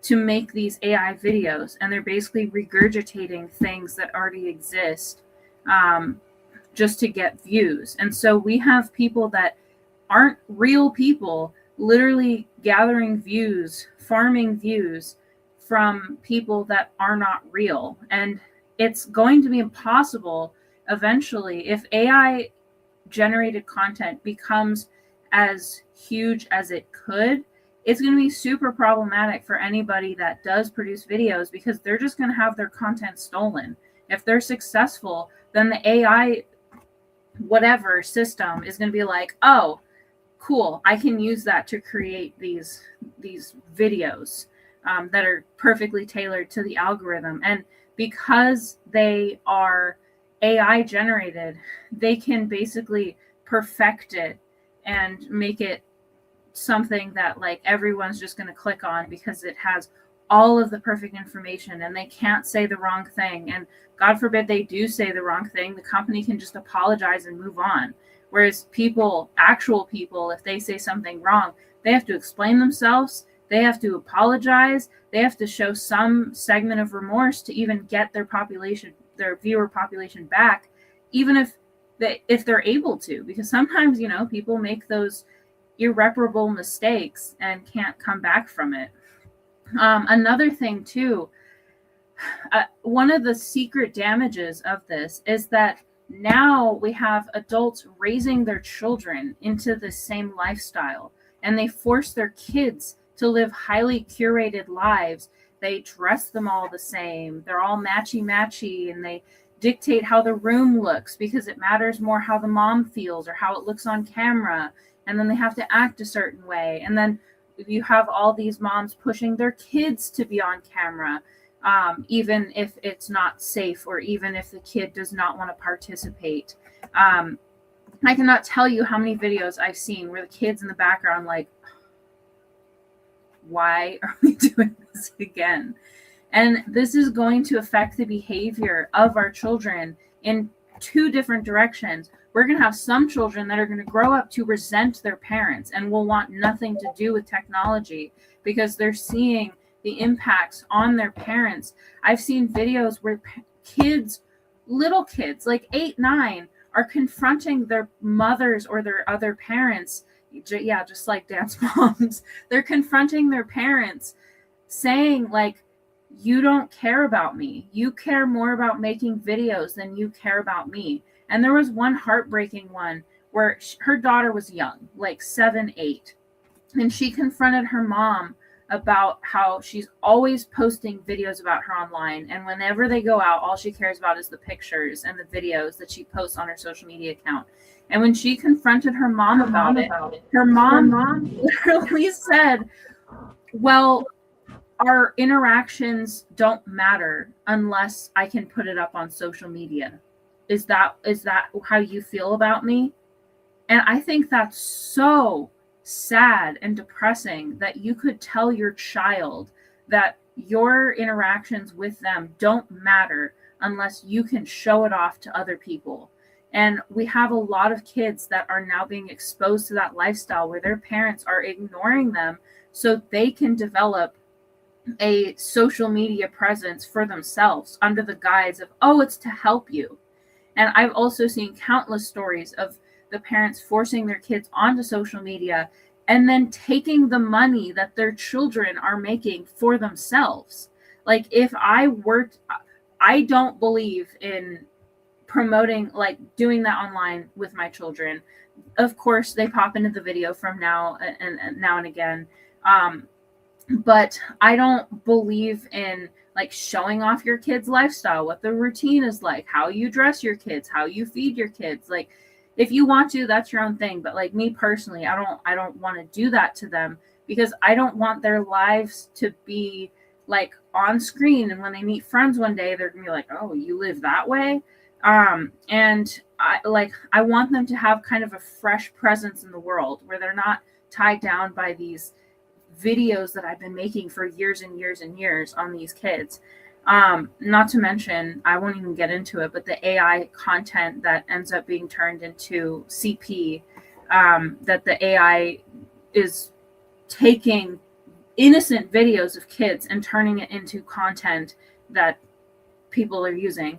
to make these AI videos, and they're basically regurgitating things that already exist, just to get views. And so we have people that aren't real people literally gathering views, farming views from people that are not real. And it's going to be impossible eventually, if AI generated content becomes as huge as it could, it's going to be super problematic for anybody that does produce videos, because they're just going to have their content stolen. If they're successful, then the AI whatever system is going to be like, oh, cool, I can use that to create these videos that are perfectly tailored to the algorithm. And because they are AI generated, they can basically perfect it and make it something that like everyone's just going to click on, because it has all of the perfect information, and they can't say the wrong thing. And God forbid they do say the wrong thing, the company can just apologize and move on. Whereas people, actual people, if they say something wrong, they have to explain themselves, they have to apologize, they have to show some segment of remorse to even get their population, their viewer population back, even if they're able to, because sometimes, you know, people make those irreparable mistakes and can't come back from it. Another thing too, one of the secret damages of this is that now we have adults raising their children into the same lifestyle, and they force their kids to live highly curated lives. They dress them all the same. They're all matchy, and they dictate how the room looks because it matters more how the mom feels or how it looks on camera. And then they have to act a certain way. And then you have all these moms pushing their kids to be on camera, even if it's not safe, or even if the kid does not want to participate. I cannot tell you how many videos I've seen where the kids in the background like, why are we doing this again? And this is going to affect the behavior of our children in two different directions. we're going to have some children that are going to grow up to resent their parents and will want nothing to do with technology because they're seeing the impacts on their parents. I've seen videos where kids, little kids, like 8, 9, are confronting their mothers or their other parents. Yeah, just like dance moms. They're confronting their parents saying, like, you don't care about me. You care more about making videos than you care about me. And there was one heartbreaking one where her daughter was young, like 7, 8. And she confronted her mom about how she's always posting videos about her online. And whenever they go out, all she cares about is the pictures and the videos that she posts on her social media account. And when she confronted her mom about it, her mom literally said, well, our interactions don't matter unless I can put it up on social media. Is that how you feel about me? And I think that's so sad and depressing that you could tell your child that your interactions with them don't matter unless you can show it off to other people. And we have a lot of kids that are now being exposed to that lifestyle where their parents are ignoring them so they can develop a social media presence for themselves under the guise of, oh, it's to help you. And I've also seen countless stories of the parents forcing their kids onto social media and then taking the money that their children are making for themselves. Like, if I worked, I don't believe in promoting, like, doing that online with my children. Of course, they pop into the video from now and again. But I don't believe in, like, showing off your kids' lifestyle, what the routine is like, how you dress your kids, how you feed your kids. Like, if you want to, that's your own thing. But like me personally, I don't want to do that to them because I don't want their lives to be like on screen. And when they meet friends one day, they're gonna be like, oh, you live that way. And I want them to have kind of a fresh presence in the world where they're not tied down by these videos that I've been making for years and years and years on these kids. Not to mention, I won't even get into it, but the AI content that ends up being turned into CP, that the AI is taking innocent videos of kids and turning it into content that people are using,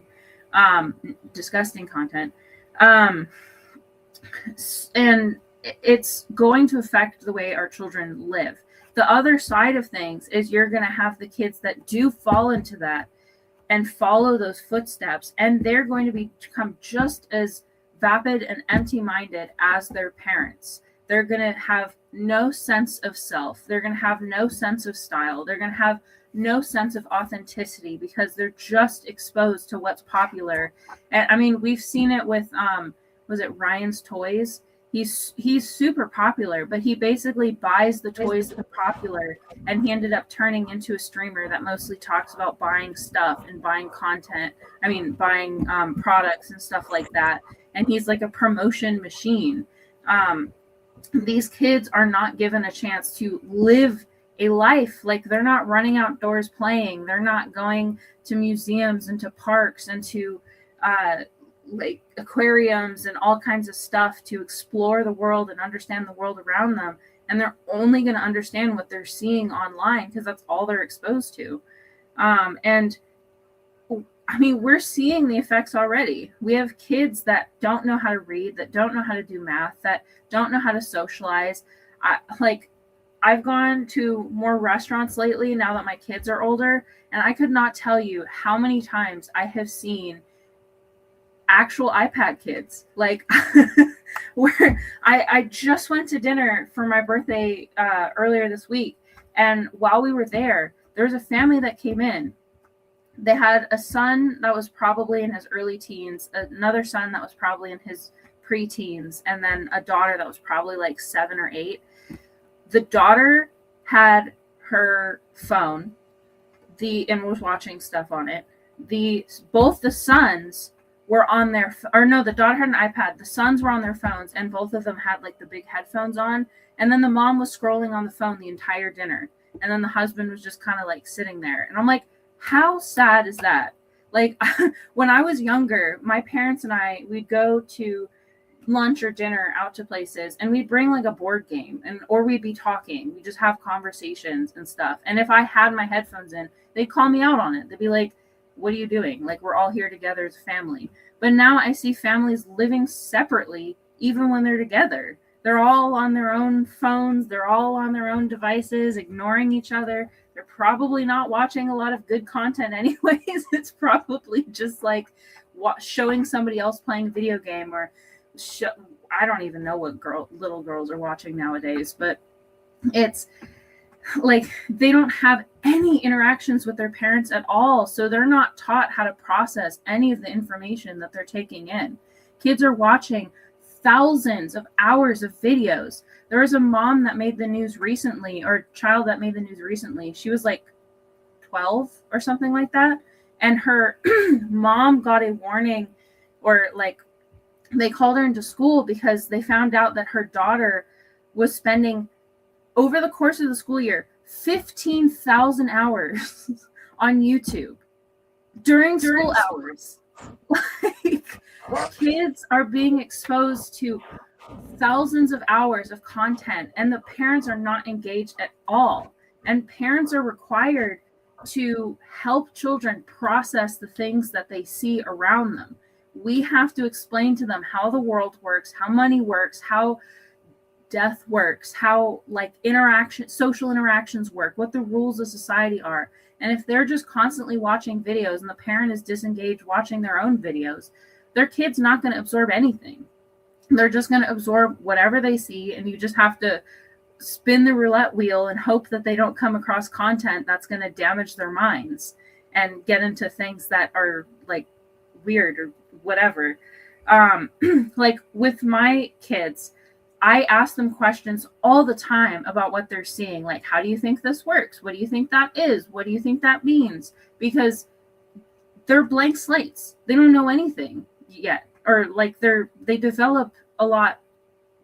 disgusting content. And it's going to affect the way our children live. The other side of things is you're going to have the kids that do fall into that and follow those footsteps, and they're going to become just as vapid and empty-minded as their parents. They're going to have no sense of self. They're going to have no sense of style. They're going to have no sense of authenticity because they're just exposed to what's popular. And I mean, we've seen it with, was it Ryan's Toys? He's super popular, but he basically buys the toys that are popular, and he ended up turning into a streamer that mostly talks about buying stuff and buying content. I mean, buying products and stuff like that. And he's like a promotion machine. These kids are not given a chance to live a life. Like, they're not running outdoors playing. They're not going to museums and to parks and to like aquariums and all kinds of stuff to explore the world and understand the world around them. And they're only going to understand what they're seeing online because that's all they're exposed to. And I mean, we're seeing the effects already. We have kids that don't know how to read, that don't know how to do math, that don't know how to socialize. I've gone to more restaurants lately now that my kids are older, and I could not tell you how many times I have seen actual iPad kids. Like, where I just went to dinner for my birthday earlier this week, and while we were there was a family that came in. They had a son that was probably in his early teens, another son that was probably in his pre-teens, and then a daughter that was probably like 7 or 8. The daughter had her phone, and was watching stuff on it. Both the sons were on their, or no, the daughter had an iPad. The sons were on their phones, and both of them had like the big headphones on. And then the mom was scrolling on the phone the entire dinner. And then the husband was just kind of like sitting there. And I'm like, how sad is that? Like, when I was younger, my parents and I, we'd go to lunch or dinner out to places, and we'd bring like a board game, and or we'd be talking, we just have conversations and stuff. And if I had my headphones in, they'd call me out on it. They'd be like, what are you doing? Like, we're all here together as a family. But now I see families living separately even when they're together. They're all on their own phones, they're all on their own devices, ignoring each other. They're probably not watching a lot of good content anyways. It's probably just like showing somebody else playing a video game, or I don't even know what little girls are watching nowadays, but it's like they don't have any interactions with their parents at all, so they're not taught how to process any of the information that they're taking in. Kids are watching thousands of hours of videos. There was a mom that made the news recently, or a child that made the news recently. She was like 12 or something like that, and her mom got a warning, or like they called her into school because they found out that her daughter was spending, over the course of the school year, 15,000 hours on YouTube during school hours. Like, kids are being exposed to thousands of hours of content, and the parents are not engaged at all. And parents are required to help children process the things that they see around them. We have to explain to them how the world works, how money works, how death works, how like social interactions work, what the rules of society are. And if they're just constantly watching videos and the parent is disengaged watching their own videos, their kid's not going to absorb anything. They're just going to absorb whatever they see, and you just have to spin the roulette wheel and hope that they don't come across content that's going to damage their minds and get into things that are like weird or whatever. Like with my kids, I ask them questions all the time about what they're seeing. Like, how do you think this works? What do you think that is? What do you think that means? Because they're blank slates. They don't know anything yet. Or like they develop a lot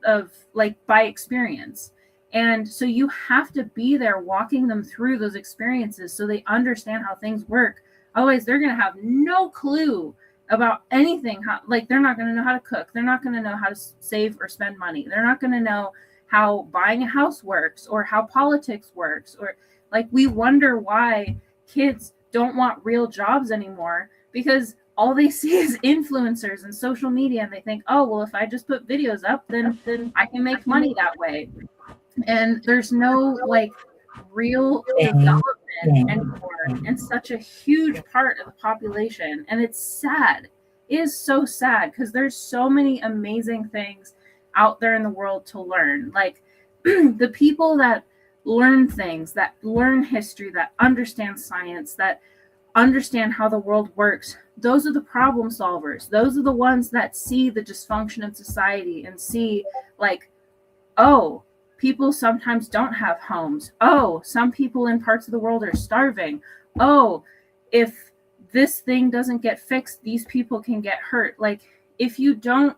of like by experience. And so you have to be there walking them through those experiences so they understand how things work. Otherwise, they're going to have no clue about anything. Like, they're not going to know how to cook. They're not going to know how to save or spend money. They're not going to know how buying a house works or how politics works. Or like, we wonder why kids don't want real jobs anymore, because all they see is influencers and social media, and they think, oh, well, if I just put videos up, then I can make money that way. And there's no like real development anymore in such a huge part of the population. And it's sad. It is so sad, because there's so many amazing things out there in the world to learn. Like the people that learn things, that learn history, that understand science, that understand how the world works, those are the problem solvers. Those are the ones that see the dysfunction of society and see like, oh, people sometimes don't have homes. Oh, some people in parts of the world are starving. Oh, if this thing doesn't get fixed, these people can get hurt. Like, if you don't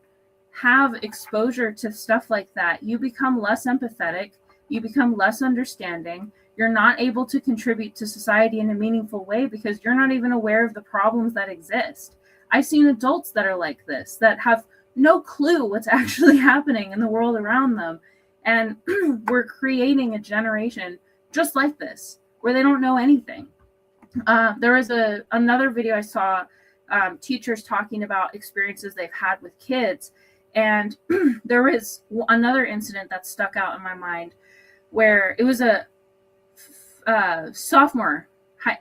have exposure to stuff like that, you become less empathetic, you become less understanding. You're not able to contribute to society in a meaningful way because you're not even aware of the problems that exist. I've seen adults that are like this, that have no clue what's actually happening in the world around them. And we're creating a generation just like this, where they don't know anything. There was another video I saw, teachers talking about experiences they've had with kids. And there was another incident that stuck out in my mind, where it was a sophomore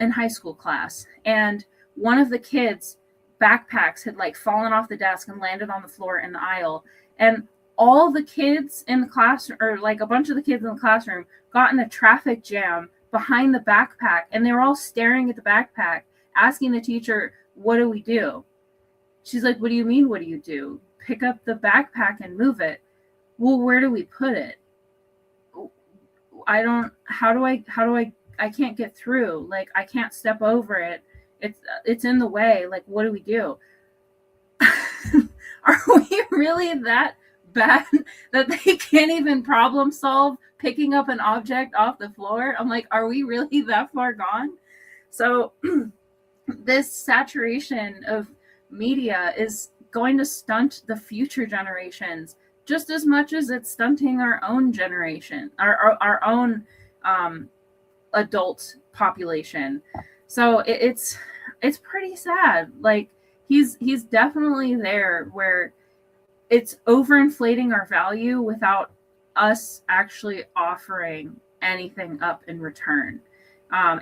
in high school class, and one of the kids' backpacks had like fallen off the desk and landed on the floor in the aisle. And all the kids in the class, or like a bunch of the kids in the classroom, got in a traffic jam behind the backpack, and they were all staring at the backpack, asking the teacher, what do we do? She's like, what do you mean, what do you do? Pick up the backpack and move it. Well, where do we put it? I can't get through. Like, I can't step over it. It's in the way. Like, what do we do? Are we really that bad that they can't even problem solve picking up an object off the floor? I'm like, are we really that far gone? So this saturation of media is going to stunt the future generations just as much as it's stunting our own generation, our own adult population. So it's pretty sad. Like he's definitely there where it's overinflating our value without us actually offering anything up in return.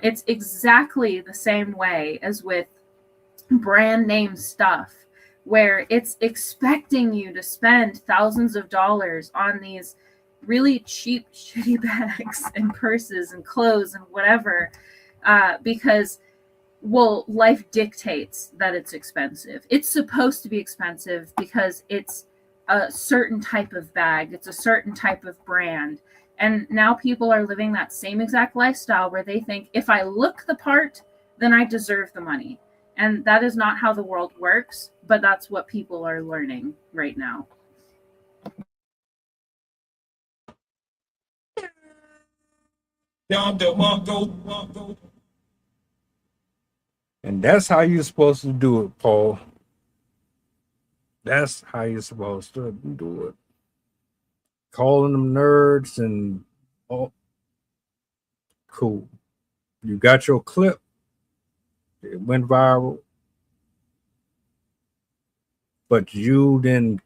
It's exactly the same way as with brand name stuff, where it's expecting you to spend thousands of dollars on these really cheap, shitty bags and purses and clothes and whatever, because, well, life dictates that it's expensive. It's supposed to be expensive because it's a certain type of bag, it's a certain type of brand. And now people are living that same exact lifestyle where they think if I look the part, then I deserve the money. And that is not how the world works, but that's what people are learning right now. And that's how you're supposed to do it, Paul. That's how you're supposed to do it. Calling them nerds and oh, cool. You got your clip. It went viral. But you didn't.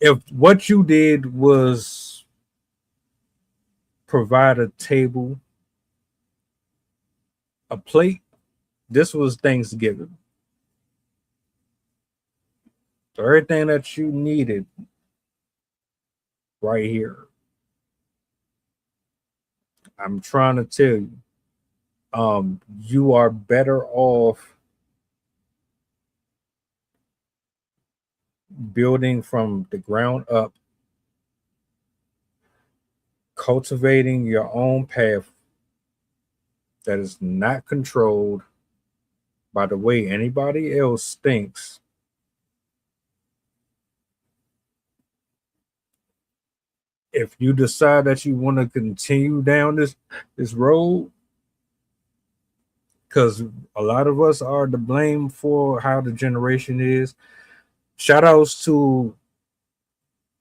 If what you did was provide a table, a plate, this was Thanksgiving. So everything that you needed right here. I'm trying to tell you, you are better off building from the ground up, cultivating your own path that is not controlled by the way anybody else thinks. If you decide that you want to continue down this road, because a lot of us are to blame for how the generation is. Shout outs to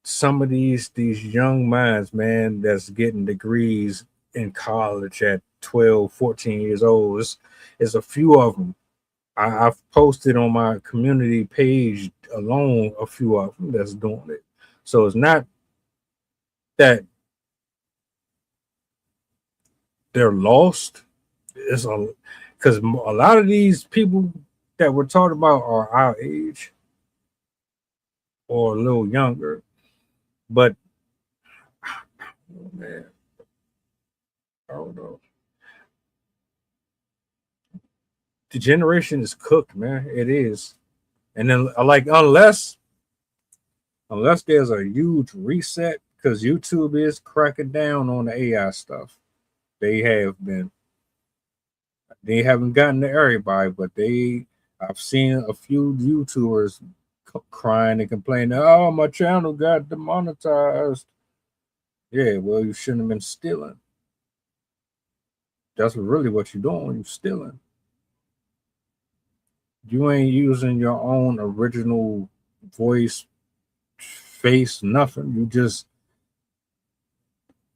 some of these young minds, man, that's getting degrees in college at 12, 14 years old. It's a few of them. I've posted on my community page alone a few of them that's doing it. So it's not that they're lost. It's because a lot of these people that we're talking about are our age or a little younger. But oh man, I don't know. The generation is cooked, man. It is. And then like unless there's a huge reset, because YouTube is cracking down on the AI stuff. They have been. They haven't gotten to everybody, but I've seen a few YouTubers crying and complaining, oh, my channel got demonetized. Yeah, well, you shouldn't have been stealing. That's really what you're doing. You're stealing. You ain't using your own original voice, face, nothing.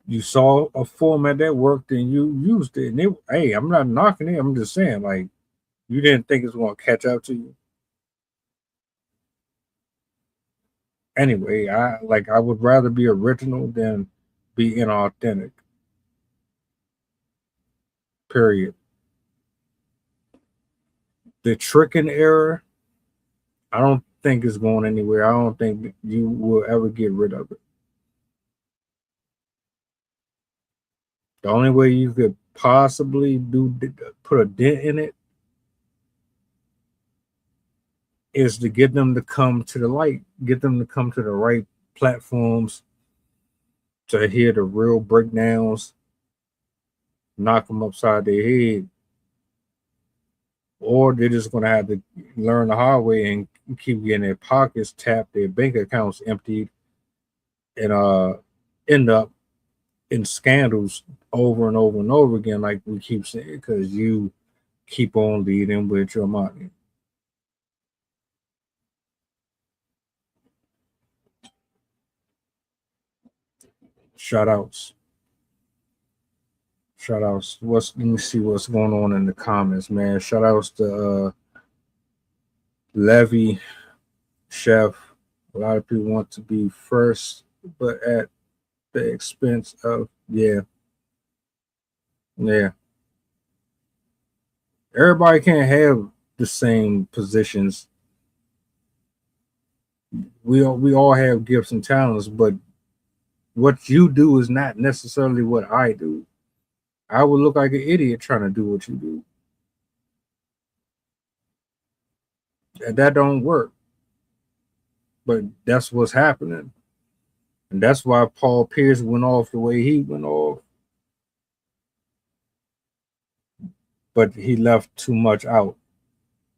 You saw a format that worked and you used it. And hey, I'm not knocking it. I'm just saying, like, you didn't think it's going to catch up to you. Anyway, I would rather be original than be inauthentic. Period. The tricking error, I don't think it's going anywhere. I don't think you will ever get rid of it. The only way you could possibly put a dent in it is to get them to come to the light, get them to come to the right platforms to hear the real breakdowns, knock them upside their head, or they're just going to have to learn the hard way and keep getting their pockets tapped, their bank accounts emptied, and end up in scandals over and over and over again, like we keep saying, because you keep on leading with your money. Shout outs. Shout outs. Let me see what's going on in the comments, man. Shout outs to Levy, Chef. A lot of people want to be first, but at the expense of yeah. Everybody can't have the same positions. We all have gifts and talents, but what you do is not necessarily what I do. I would look like an idiot trying to do what you do. That don't work. But that's what's happening. And that's why Paul Pierce went off the way he went off. But he left too much out.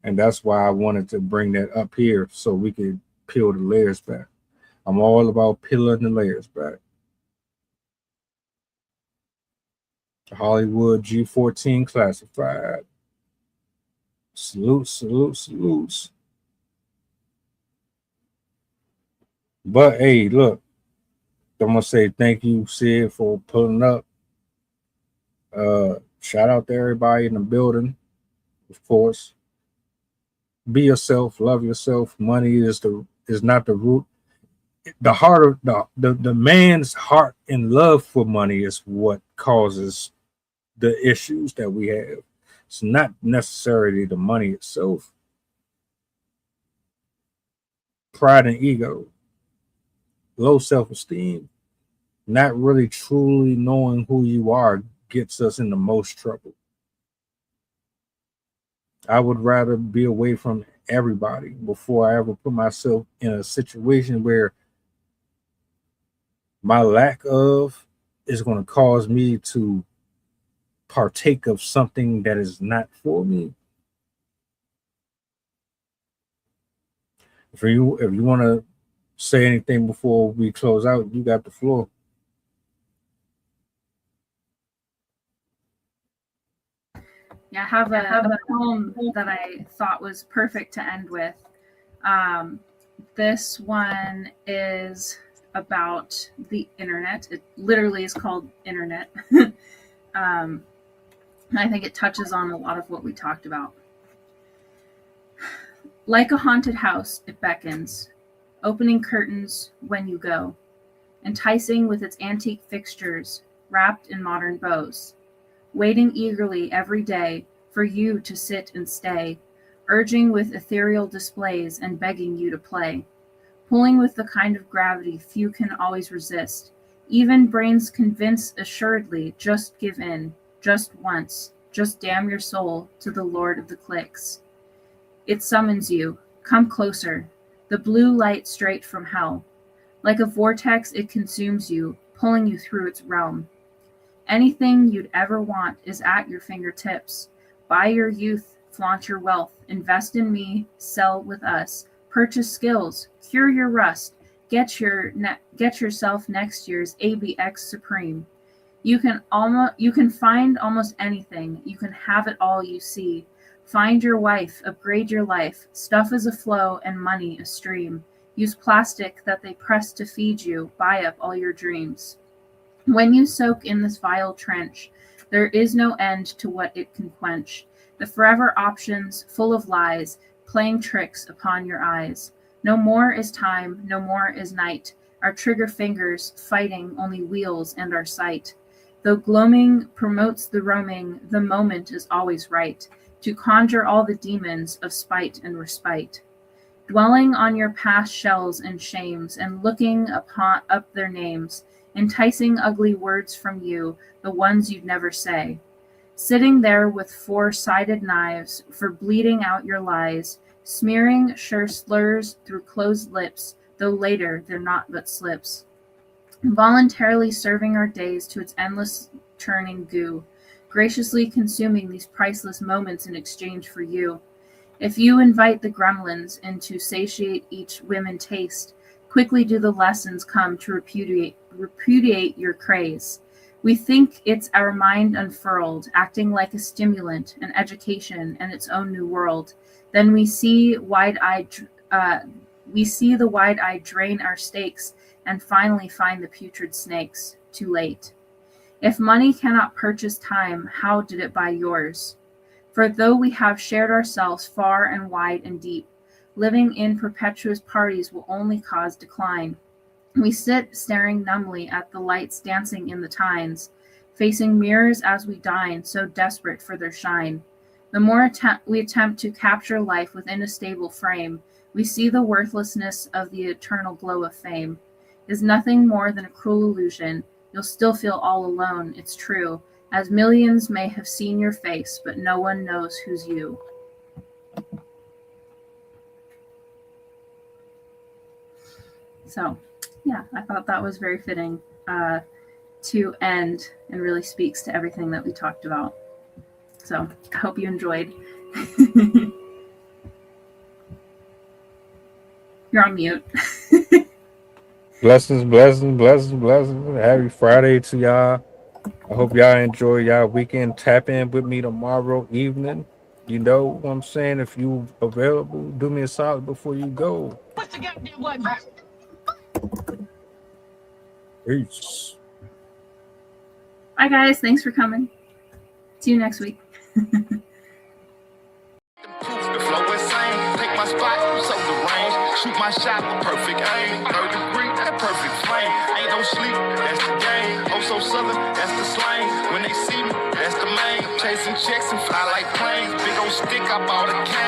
And that's why I wanted to bring that up here so we could peel the layers back. I'm all about peeling the layers back. Hollywood G14 classified. Salutes. But hey, look, I'm gonna say thank you, Sid, for pulling up. Shout out to everybody in the building, of course. Be yourself, love yourself. Money is not the root. The heart of the man's heart and love for money is what causes the issues that we have. It's not necessarily the money itself. Pride and ego, low self-esteem, not really truly knowing who you are gets us in the most trouble. I would rather be away from everybody before I ever put myself in a situation where my lack of is going to cause me to partake of something that is not for me. If you want to say anything before we close out, you got the floor. Yeah, I have a poem that I thought was perfect to end with. This one is about the internet. It literally is called Internet. I think it touches on a lot of what we talked about. Like a haunted house, it beckons, opening curtains when you go, enticing with its antique fixtures, wrapped in modern bows, waiting eagerly every day for you to sit and stay, urging with ethereal displays and begging you to play, pulling with the kind of gravity few can always resist, even brains convinced assuredly, just give in, just once, just damn your soul to the Lord of the Clicks. It summons you, come closer, the blue light straight from hell. Like a vortex, it consumes you, pulling you through its realm. Anything you'd ever want is at your fingertips. Buy your youth, flaunt your wealth, invest in me, sell with us, purchase skills, cure your rust, get yourself next year's ABX Supreme. You can find almost anything. You can have it all you see. Find your wife, upgrade your life. Stuff is a flow and money a stream. Use plastic that they press to feed you. Buy up all your dreams. When you soak in this vile trench, there is no end to what it can quench. The forever options, full of lies, playing tricks upon your eyes. No more is time, no more is night. Our trigger fingers fighting only wheels and our sight. Though gloaming promotes the roaming, the moment is always right. To conjure all the demons of spite and respite. Dwelling on your past shells and shames, and looking up their names, enticing ugly words from you, the ones you'd never say. Sitting there with four-sided knives for bleeding out your lies, smearing sure slurs through closed lips, though later they're not but slips. Voluntarily serving our days to its endless churning goo, graciously consuming these priceless moments in exchange for you. If you invite the gremlins in to satiate each women taste, quickly do the lessons come to repudiate your craze. We think it's our mind unfurled, acting like a stimulant, an education, and its own new world. Then we see the wide-eyed drain our stakes, and finally find the putrid snakes. Too late. If money cannot purchase time, how did it buy yours? For though we have shared ourselves far and wide and deep, living in perpetuous parties will only cause decline. We sit staring numbly at the lights dancing in the tines, facing mirrors as we dine, so desperate for their shine. The more we attempt to capture life within a stable frame, we see the worthlessness of the eternal glow of fame. Is nothing more than a cruel illusion. You'll still feel all alone, it's true, as millions may have seen your face, but no one knows who's you. So, yeah, I thought that was very fitting to end and really speaks to everything that we talked about. So, I hope you enjoyed. You're on mute. Blessings, blessings, blessings, blessings. Happy Friday to y'all. I hope y'all enjoy y'all weekend. Tap in with me tomorrow evening. You know what I'm saying? If you available, do me a solid before you go. What's the goddamn button? Peace. Bye, guys. Thanks for coming. See you next week. The flow insane. Take my spot, so the range. Shoot my shot with perfect aim. 3rd degree, that perfect flame. Ain't no sleep, that's the game. Oh, so southern, that's the slang. When they see me, that's the main. Chasing checks and fly like planes. Big old stick, I bought a cane.